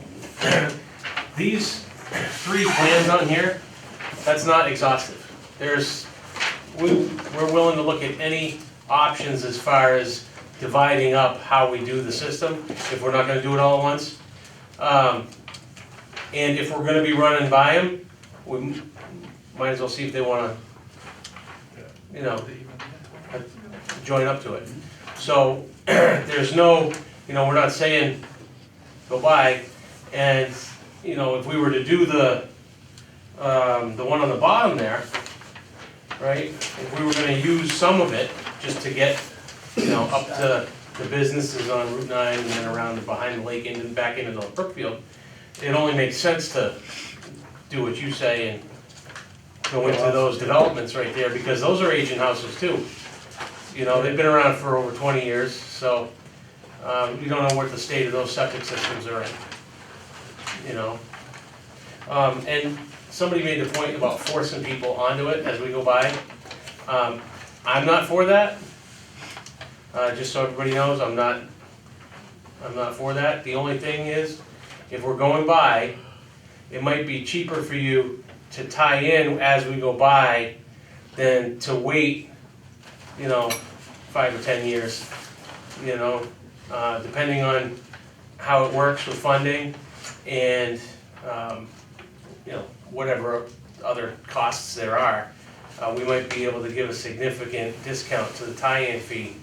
These 3 plans on here, that's not exhaustive. We're willing to look at any options as far as dividing up how we do the system, if we're not gonna do it all at once. And if we're gonna be running by them, we might as well see if they wanna, you know, join up to it. So, there's no, you know, we're not saying go by, and, you know, if we were to do the one on the bottom there, right? If we were gonna use some of it, just to get, you know, up to the businesses on Route 9 and then around behind the lake and then back into North Brookfield, it only makes sense to do what you say and go into those developments right there, because those are aging houses too. You know, they've been around for over 20 years, so you don't know what the state of those septic systems are in, you know? And somebody made the point about forcing people onto it as we go by. I'm not for that. Just so everybody knows, I'm not for that. The only thing is, if we're going by, it might be cheaper for you to tie in as we go by than to wait, you know, 5 or 10 years, you know, depending on how it works with funding and, you know, whatever other costs there are. We might be able to give a significant discount to the tie-in fee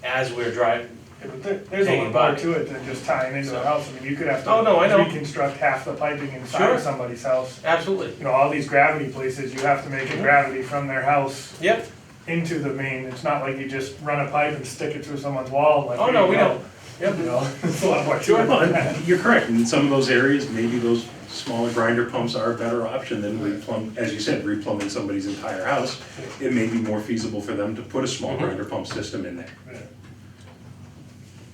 as we're driving. There's a lot more to it than just tying into a house. I mean, you could have to reconstruct half the piping inside of somebody's house. Absolutely. You know, all these gravity places, you have to make a gravity from their house Yep. into the main. It's not like you just run a pipe and stick it through someone's wall. Like, Oh, no, we don't. Yep. You know, there's a lot more to it than that. You're correct, in some of those areas, maybe those smaller grinder pumps are a better option than as you said, replumbing somebody's entire house. It may be more feasible for them to put a small grinder pump system in there.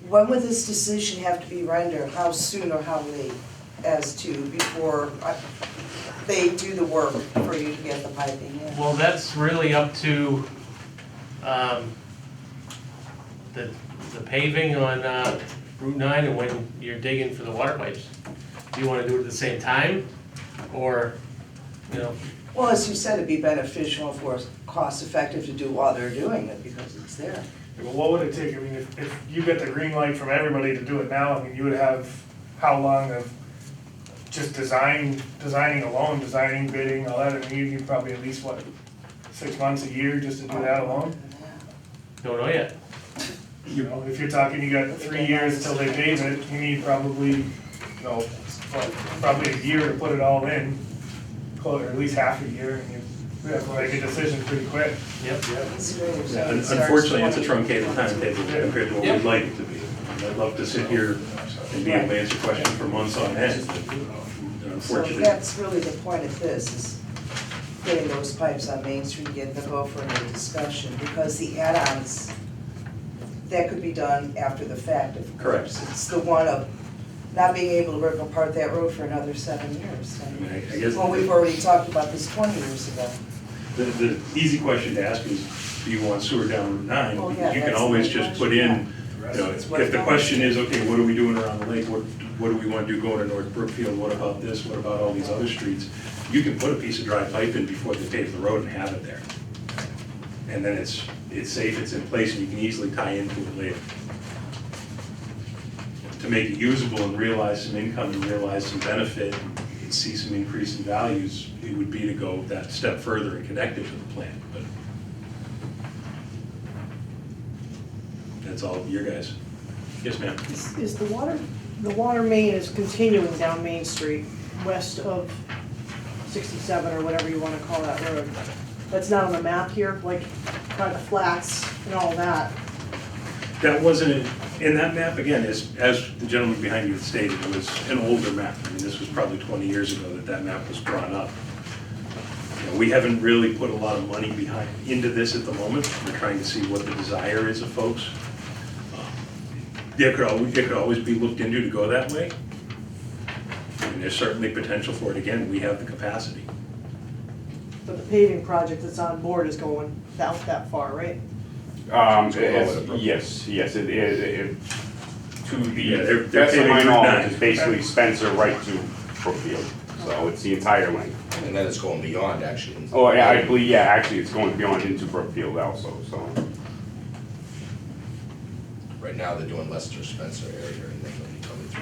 When would this decision have to be rendered? How soon or how late as to before they do the work for you to get the piping in? Well, that's really up to the paving on Route 9 and when you're digging for the water pipes. Do you want to do it at the same time, or, you know? Well, as you said, it'd be beneficial for cost effective to do while they're doing it because it's there. Yeah, but what would it take? I mean, if you get the green light from everybody to do it now, I mean, you would have how long of just designing alone, designing, bidding, all that? I mean, you need probably at least, what, 6 months, a year just to do that alone? Don't know yet. You know, if you're talking, you got 3 years till they pave it, you need probably, you know, probably a year to put it all in, or at least half a year, and we have to make a decision pretty quick. Yep. It's great. Yeah, It starts unfortunately, it's a 20. truncated timetable compared to what we'd like it to be. I'd love to sit here and be able to answer questions for months on end, but So unfortunately. that's really the point of this, is getting those pipes on Main Street, getting them go for a discussion, because the add-ons, that could be done after the fact, of Correct. course. It's the one of not being able to rip apart that road for another 7 years. I mean, I guess Well, we've already talked about this 20 years ago. the easy question to ask is, do you want sewer down Route 9? Well, Because yeah, you can that's always the just question, put in, yeah. you know, if the question is, okay, what are we doing around the lake? What do we want to do going to North Brookfield? What about this? What about all these other streets? You can put a piece of dry pipe in before they pave the road and have it there. And then it's safe, it's in place, and you can easily tie into it later. To make it usable and realize some income and realize some benefit and see some increase in values, it would be to go that step further and connect it to the plant, but that's all your guys. Yes, ma'am? Is the water main is continuing down Main Street, west of 67 or whatever you want to call that road. That's not on the map here, like kind of flats and all that. That wasn't, in that map, again, as the gentleman behind you had stated, it was an older map. I mean, this was probably 20 years ago that map was drawn up. You know, we haven't really put a lot of money into this at the moment. We're trying to see what the desire is of folks. It could always be looked into to go that way. And there's certainly potential for it. Again, we have the capacity. But the paving project that's on board is going out that far, right? Yes, it is, to Yeah, the, they're best of my paving Route knowledge, 9. it's basically Spencer right to Brookfield, so it's the entire length. And then it's going beyond, actually. Oh, yeah, I believe, yeah, actually, it's going beyond into Brookfield also, so. Right now, they're doing Leicester Spencer area, and they're gonna be coming through.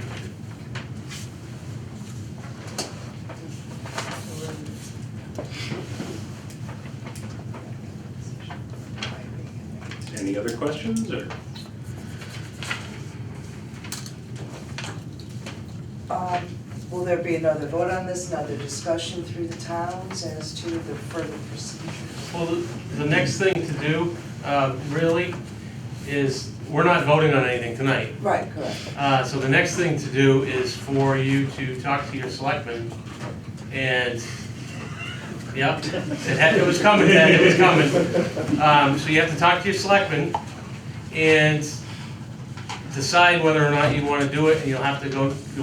Any other questions, or? Will there be another vote on this, another discussion through the towns as to the further procedures? Well, the next thing to do, really, is, we're not voting on anything tonight. Right, correct. So the next thing to do is for you to talk to your selectmen and, yep, it was coming, Ted, it was coming. So you have to talk to your selectmen and decide whether or not you want to do it, and you'll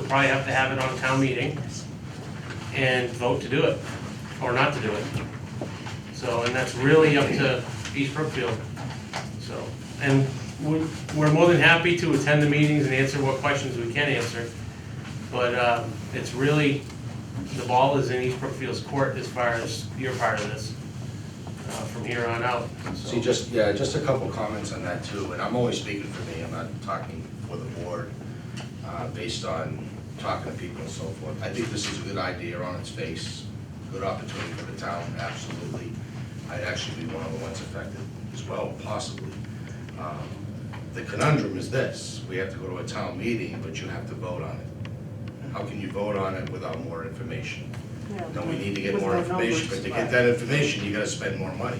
probably have to have it on town meeting and vote to do it, or not to do it. So, and that's really up to East Brookfield. So, and we're more than happy to attend the meetings and answer what questions we can answer. But it's really, the ball is in East Brookfield's court as far as your part of this, from here on out. So- See, just a couple comments on that too, and I'm only speaking for me, I'm not talking for the board, based on talking to people and so forth. I think this is a good idea on its face, good opportunity for the town, absolutely. I'd actually be one of the ones affected as well, possibly. The conundrum is this, we have to go to a town meeting, but you have to vote on it. How can you vote on it without more information? No, we need to get With more no information, but numbers, to right. get that information, you gotta spend more money.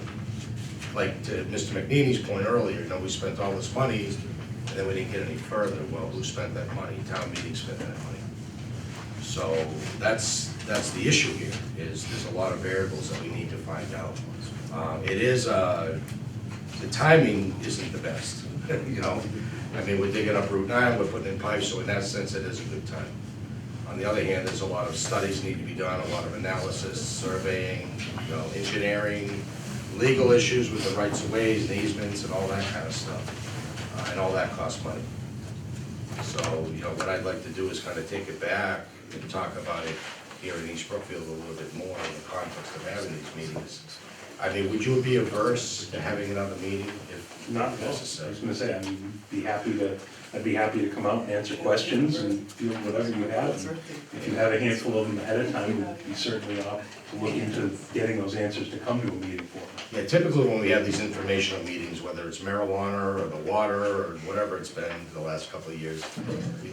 Like to Mr. McNeely's point earlier, you know, we spent all this money, and then we didn't get any further. Well, who spent that money? Town meeting spent that money. So that's the issue here, is there's a lot of variables that we need to find out. It is, the timing isn't the best, you know? I mean, we're digging up Route 9, we're putting in pipes, so in that sense, it is a good time. On the other hand, there's a lot of studies need to be done, a lot of analysis, surveying, you know, engineering, legal issues with the rights of ways and easements and all that kind of stuff. And all that costs money. So, you know, what I'd like to do is kind of take it back and talk about it here in East Brookfield a little bit more in the context of having these meetings. I mean, would you be averse to having another meeting if Not necessary. I was gonna say, I'd be happy to come out and answer questions and field whatever you have. And if you have a handful of them ahead of time, we certainly ought to look into getting those answers to come to a meeting for them. Yeah, typically when we have these informational meetings, whether it's marijuana or the water or whatever it's been the last couple of years,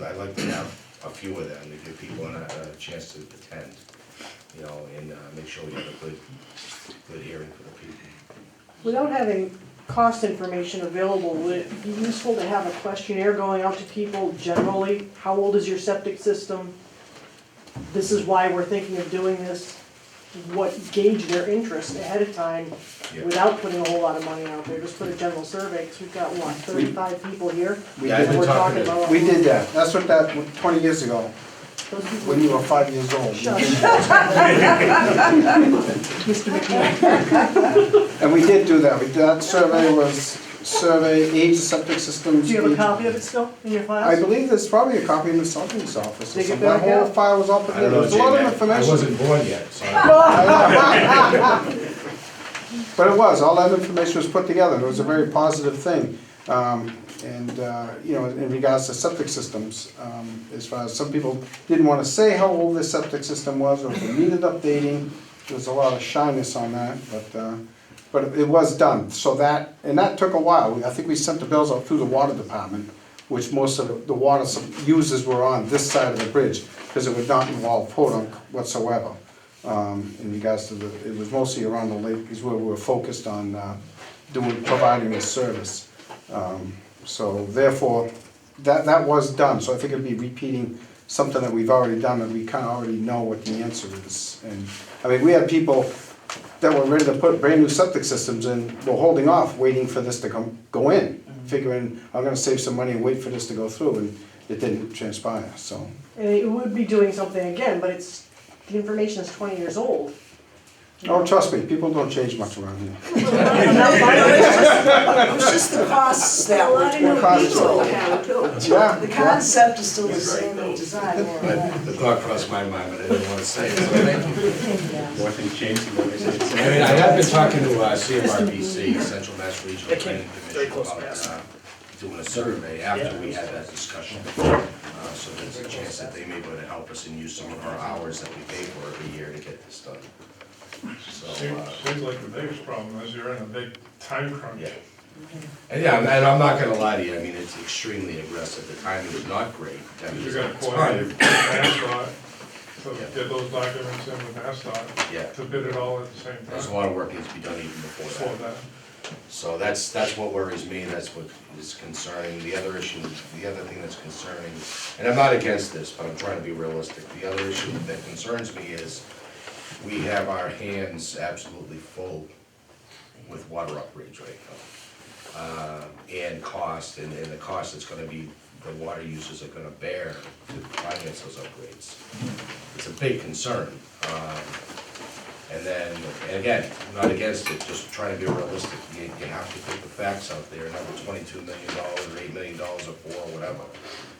I'd like to have a few of them, to give people a chance to attend, you know, and make sure we have a good hearing for the people. Without having cost information available, would it be useful to have a questionnaire going out to people generally? How old is your septic system? This is why we're thinking of doing this. What gauge their interest ahead of time Yeah. without putting a whole lot of money out there, just put a general survey, because we've got, what, 35 people here? Yeah, I've been We're talking to- about- We did that, that's what that, 20 years ago, Those people- when you were 5 years old. we Shut did up. that. Mr. McKeon. And we did do that, that survey was survey age of septic systems. Do you have a age- copy of it still in your I files? believe there's probably a copy in the Sultan's office or Dig it something. That back whole out. file was all put I don't together, know, there's a lot of Jay, I information. wasn't born yet, so. But it was, all that information was put together, and it was a very positive thing. You know, in regards to septic systems, as far as some people didn't wanna say how old their septic system was, or if it needed updating, there was a lot of shyness on that, but it was done, so that, and that took a while. I think we sent the bills out through the water department, which most of the water users were on this side of the bridge, because it would not involve podunk whatsoever. In regards to it was mostly around the lake is where we were focused on providing this service. So therefore, that was done, so I think it'd be repeating something that we've already done, and we kinda already know what the answer is. And, I mean, we had people that were ready to put brand new septic systems in, were holding off, waiting for this to go in, figuring, I'm gonna save some money and wait for this to go through, and it didn't transpire, so. And it would be doing something again, but the information is 20 years old. Oh, trust me, people don't change much around here. It's just the costs A that lot of new were people in town too. Yeah, The yeah. concept is still the same, the design more or less. The thought crossed my mind, but I didn't wanna say it, so thank you. More things change than what I said. I mean, I have been talking to CMRPC, Central Mass Regional Planning Commission, about doing a survey after we had that discussion. So there's a chance that they may be able to help us and use some of our hours that we pay for every year to get this done. So, Seems like the biggest problem is you're in a big time crunch. yeah. And yeah, and I'm not gonna lie to you, I mean, it's extremely aggressive, the timing is not great. I mean, You it's got to hard. coordinate with MassDOT to Yeah. get those documents in with MassDOT, Yeah, to bid it all at the same there's a time. lot of work needs to be done even before Before that. that. So that's what worries me, that's what is concerning. The other issue, the other thing that's concerning, and I'm not against this, but I'm trying to be realistic. The other issue that concerns me is we have our hands absolutely full with water upgrades right now. And cost, and the cost that's gonna be, the water users are gonna bear to finance those upgrades. It's a big concern. And then, and again, I'm not against it, just trying to be realistic, you have to put the facts out there, another $22 million or $8 million or $4 or whatever.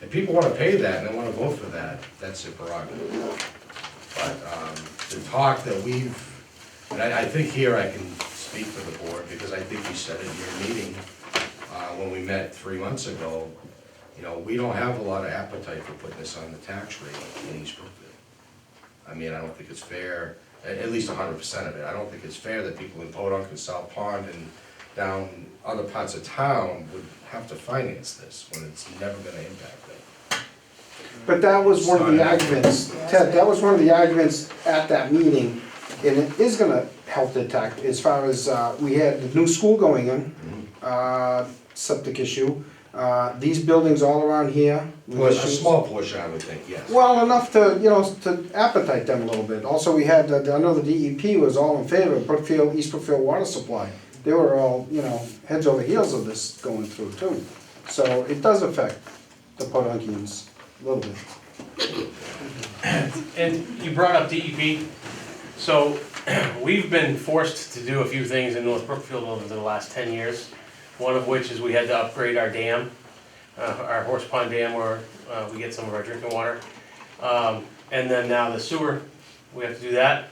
If people wanna pay that and they wanna vote for that, that's their prerogative. But, the talk that we've, and I think here I can speak for the board, because I think you said it in your meeting, when we met 3 months ago, you know, we don't have a lot of appetite for putting this on the tax rate in East Brookfield. I mean, I don't think it's fair, at least 100% of it, I don't think it's fair that people in Podunk and South Pond and down other parts of town would have to finance this when it's never gonna impact them. But that was one of the arguments, Ted, that was one of the arguments at that meeting, and it is gonna help the tax, as far as, we had the new school going in, septic issue, these buildings all around here. with Well, a issues. small portion, I would think, yes. Well, enough to, you know, to appetite them a little bit. Also, we had, I know the DEP was all in favor of Brookfield, East Brookfield water supply. They were all, you know, heads over heels of this going through too. So it does affect the Podunkians a little bit. And you brought up DEP, so we've been forced to do a few things in North Brookfield over the last 10 years. One of which is we had to upgrade our dam, our Horse Pond Dam, where we get some of our drinking water. And then now the sewer, we have to do that.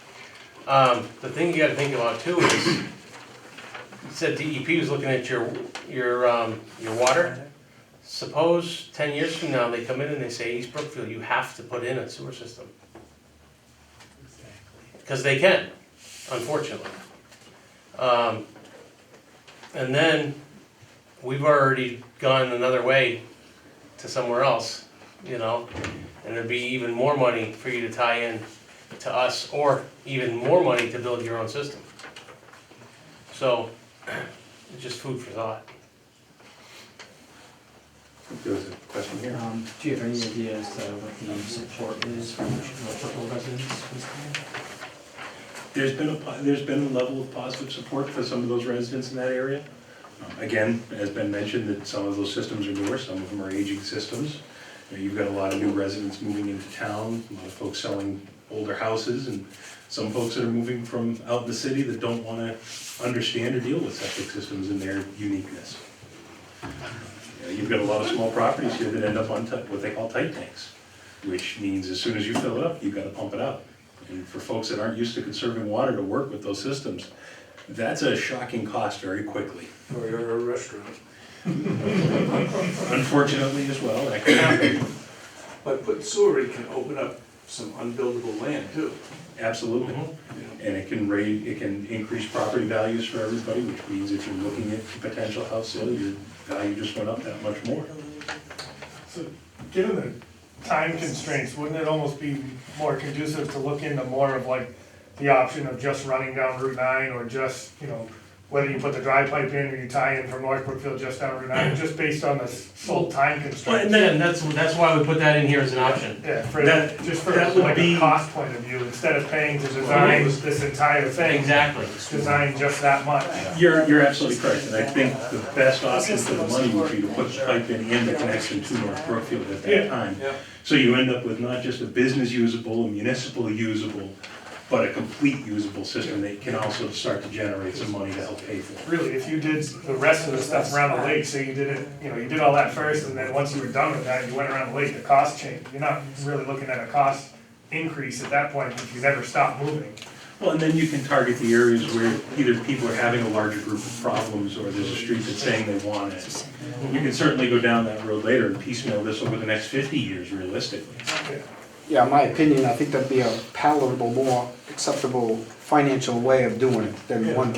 The thing you gotta think about too is, you said DEP was looking at your water. Suppose 10 years from now, they come in and they say, East Brookfield, you have to put in a sewer system. Because they can, unfortunately. And then, we've already gone another way to somewhere else, you know? And it'd be even more money for you to tie in to us, or even more money to build your own system. So, it's just food for thought. There was a question here. Do you have any idea as to what the support is from local residents? There's been a level of positive support for some of those residents in that area. Again, as Ben mentioned, that some of those systems are newer, some of them are aging systems. You know, you've got a lot of new residents moving into town, a lot of folks selling older houses, and some folks that are moving from out in the city that don't wanna understand or deal with septic systems and their uniqueness. You know, you've got a lot of small properties here that end up on what they call tight tanks, which means as soon as you fill it up, you've gotta pump it out. And for folks that aren't used to conserving water to work with those systems, that's a shocking cost very quickly. Or you're a restaurant. Unfortunately as well, that can happen. But sewer can open up some unbuildable land too. Absolutely. And it can increase property values for everybody, which means if you're looking at a potential house sale, your value just went up that much more. So, given the time constraints, wouldn't it almost be more conducive to look into more of like the option of just running down Route 9, or just, you know, whether you put the dry pipe in or you tie in from North Brookfield just down Route 9, just based on the sole time constraints? And then that's why we put that in here as an option. Yeah, just for that would like be- a cost point of view, instead of paying to design this entire thing. Exactly. Design just that much. You're absolutely correct, and I think the best option for the money would be to put the pipe in and the connection to North Brookfield at that time. Yeah. So you end up with not just a business usable, a municipal usable, but a complete usable system that can also start to generate some money to help pay for it. Really, if you did the rest of the stuff around the lake, say you did it, you know, you did all that first, and then once you were done with that, you went around the lake, the cost changed. You're not really looking at a cost increase at that point if you never stop moving. Well, and then you can target the areas where either people are having a larger group of problems, or there's a street that's saying they want it. You can certainly go down that road later and piecemeal this over the next 50 years realistically. Yeah, in my opinion, I think that'd be a palatable, more acceptable financial way of doing it than one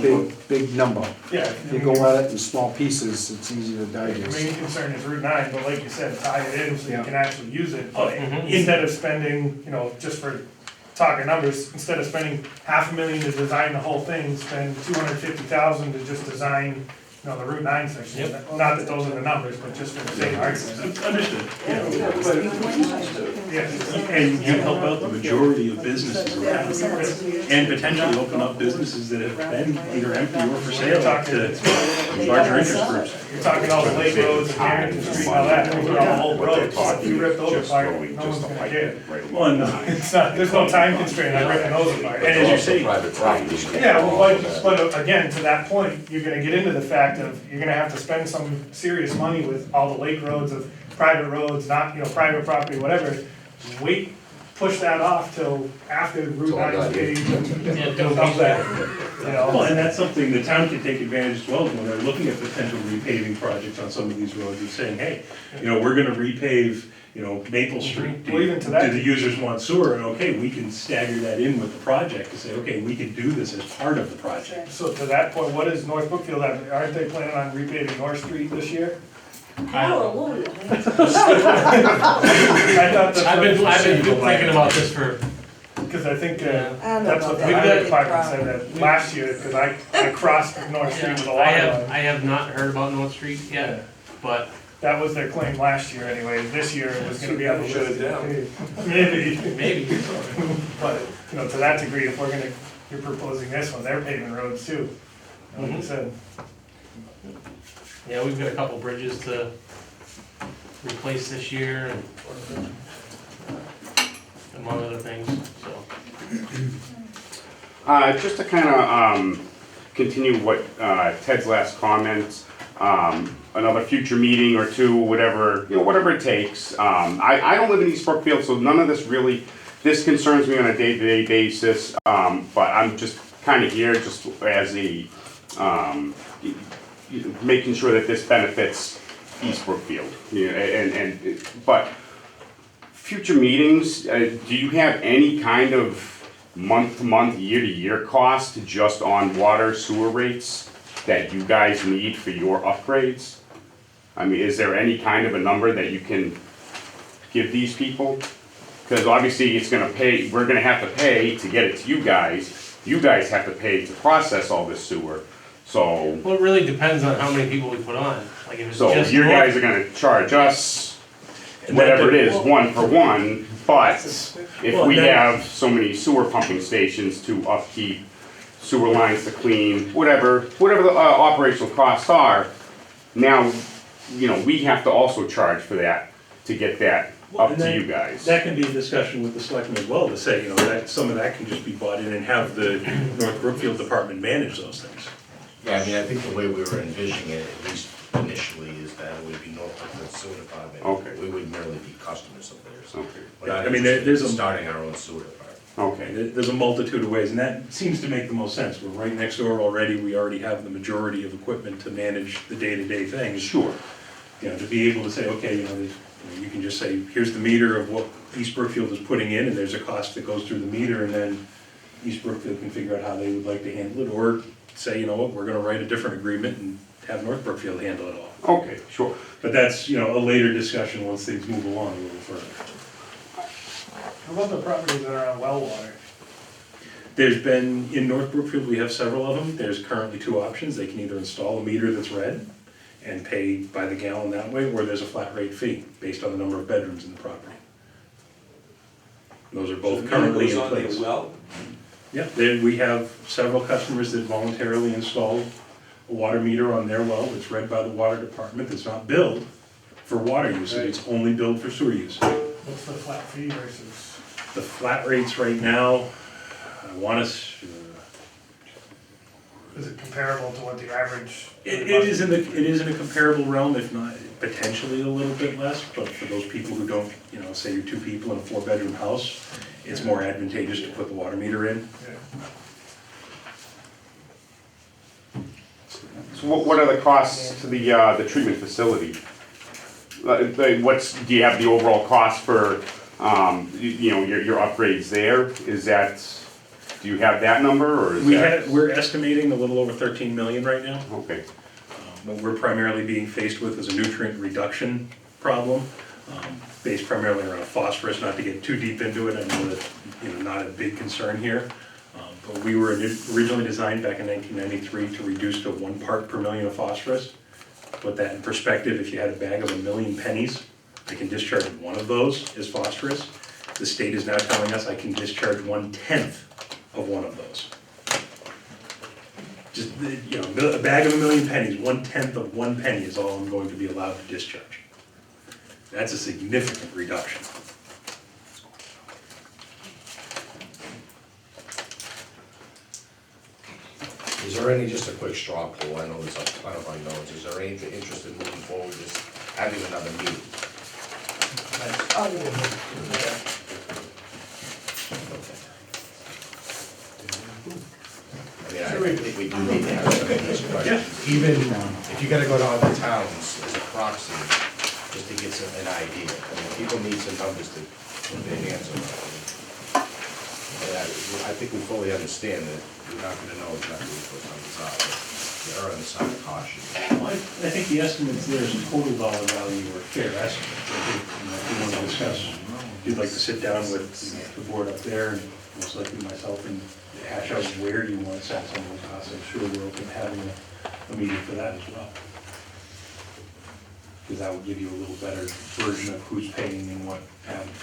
big number. Yeah. If you go at it in small pieces, it's easy to The digest. main concern is Route 9, but like you said, tie it in so you Yeah. can actually use it. Oh, But mhm. instead of spending, you know, just for talking numbers, instead of spending $500,000 to design the whole thing, spend $250,000 to just design, you know, the Route 9 section. Yep. Not that those are the numbers, but just for the sake of argument. Understood, yeah. Yeah. And you help out the majority of businesses around, and potentially open up businesses that have been either empty or for sale to larger interest groups. You're talking all the lake roads and Harrington Street and all that, those are all old roads. If you rip those apart, no one's gonna care. Well, and It's not, there's no time constraint on ripping those apart. and as you say, Yeah, well, but again, to that point, you're gonna get into the fact of, you're gonna have to spend some serious money with all the lake roads of private roads, not, you know, private property, whatever. Wait, push that off till after Route 9 is paved, and build up that, you well, know. and that's something the town can take advantage as well, when they're looking at potential repaving projects on some of these roads, and saying, hey, you know, we're gonna repave, you know, Maple Street. Well, even to that- Do the users want sewer? And okay, we can stagger that in with the project to say, okay, we can do this as part of the project. So to that point, what is North Brookfield, aren't they planning on repaving North Street this year? Hallelujah. I thought that's I've been what- thinking about this for, Because I think Yeah. that's what the We've highway got- department said that last year, because I crossed North Street with a I lot have, of. I have not heard about North Street yet, but That was their claim last year anyway, this year it was gonna be on the Shut it list. down. Maybe, maybe. but, you know, to that degree, if you're proposing this one, they're paving roads too. Like you said, Yeah, we've got a couple bridges to replace this year and among other things, so. Just to kind of continue what Ted's last comments, another future meeting or two, whatever, you know, whatever it takes. I don't live in East Brookfield, so none of this really, this concerns me on a day-to-day basis, but I'm just kind of here just as a, making sure that this benefits East Brookfield. You know, but future meetings, do you have any kind of month-to-month, year-to-year cost just on water sewer rates that you guys need for your upgrades? I mean, is there any kind of a number that you can give these people? Because obviously it's gonna pay, we're gonna have to pay to get it to you guys. You guys have to pay to process all this sewer. So, Well, it really depends on how many people we put on, like if it's so just you North- guys are gonna charge us And that- whatever it is, one for one, but if Well, we that- have so many sewer pumping stations to upkeep, sewer lines to clean, whatever the operational costs are, now, you know, we have to also charge for that to get that Well, up and to that- you guys. That can be a discussion with the selectmen as well, to say, you know, that some of that can just be bought in and have the North Brookfield department manage those things. Yeah, I mean, I think the way we were envisioning it, at least initially, is that it would be North Brookfield Sewer Department. Okay. We would merely be customers of theirs. Okay, We're not I mean, interested there's in a- starting our own sewer department. okay. There's a multitude of ways, and that seems to make the most sense. We're right next door already, we already have the majority of equipment to manage the day-to-day things. Sure. You know, to be able to say, okay, you can just say, here's the meter of what East Brookfield is putting in, and there's a cost that goes through the meter, and then East Brookfield can figure out how they would like to handle it, or say, you know what, we're gonna write a different agreement and have North Brookfield handle it all. Okay, sure. But that's, you know, a later discussion once things move along a little further. How about the properties that are on well water? There's been, in North Brookfield, we have several of them. There's currently two options. They can either install a meter that's red and pay by the gallon that way, or there's a flat rate fee based on the number of bedrooms in the property. Those are both currently in place. Well, Yeah, we have several customers that voluntarily installed a water meter on their well. It's read by the water department. It's not billed for water usage. It's only billed for sewer use. What's the flat fee versus? The flat rates right now, I want to, Is it comparable to what the average? it is in a comparable realm, if not potentially a little bit less, but for those people who don't, you know, say you're two people in a 4-bedroom house, it's more advantageous to put the water meter in. So what are the costs to the treatment facility? Do you have the overall cost for, you know, your upgrades there? Is that, do you have that number, or is that? We're estimating a little over 13 million right now. Okay, What we're primarily being faced with is a nutrient reduction problem, based primarily around phosphorus, not to get too deep into it, I know that, you know, not a big concern here. But we were originally designed back in 1993 to reduce to 1 part per million of phosphorus. To put that in perspective, if you had a bag of 1,000,000 pennies, I can discharge one of those as phosphorus. The state is now telling us I can discharge 1/10 of one of those. Just, you know, a bag of 1,000,000 pennies, 1/10 of 1 penny is all I'm going to be allowed to discharge. That's a significant reduction. Is there any, just a quick straw poll, I know there's a ton of unknowns, is there any interest in moving forward, just having another meeting? Oh, yeah. I mean, I think we do need to have some of these questions, even if you gotta go to other towns as a proxy, just to get an idea. I mean, people need some numbers to put their hands on. I think we fully understand that we're not gonna know exactly what those numbers are, but they're on the side of caution. Well, I think the estimates there is a total dollar value or fair estimate. I think, you know, if you want to discuss, if you'd like to sit down with, you know, the board up there and most likely myself and hash out where you want to set some of those costs, I'm sure we're open to having a meeting for that as well. Because that would give you a little better version of who's paying and what happens.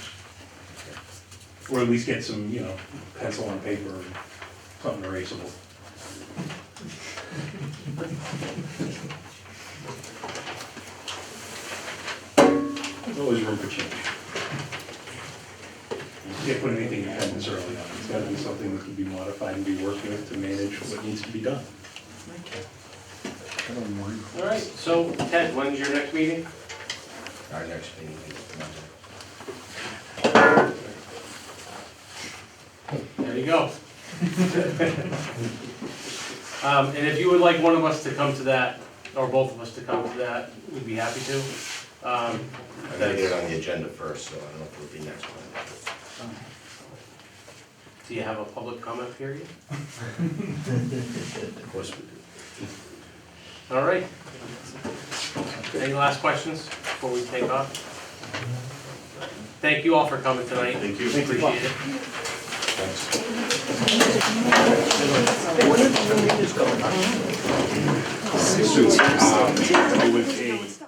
Or at least get some, you know, pencil on paper or something erasable. There's always room for change. You can't put anything in pen this early on. It's gotta be something that can be modified and be worked with to manage what needs to be done. All right, so Ted, when's your next meeting? Our next meeting is Monday. There you go. And if you would like one of us to come to that, or both of us to come to that, we'd be happy to. I'm gonna get it on the agenda first, so I don't know if it'll be next one. Do you have a public comment period? Of course we do. All right. Any last questions before we take off? Thank you all for coming tonight. Thank you. Appreciate it. It was a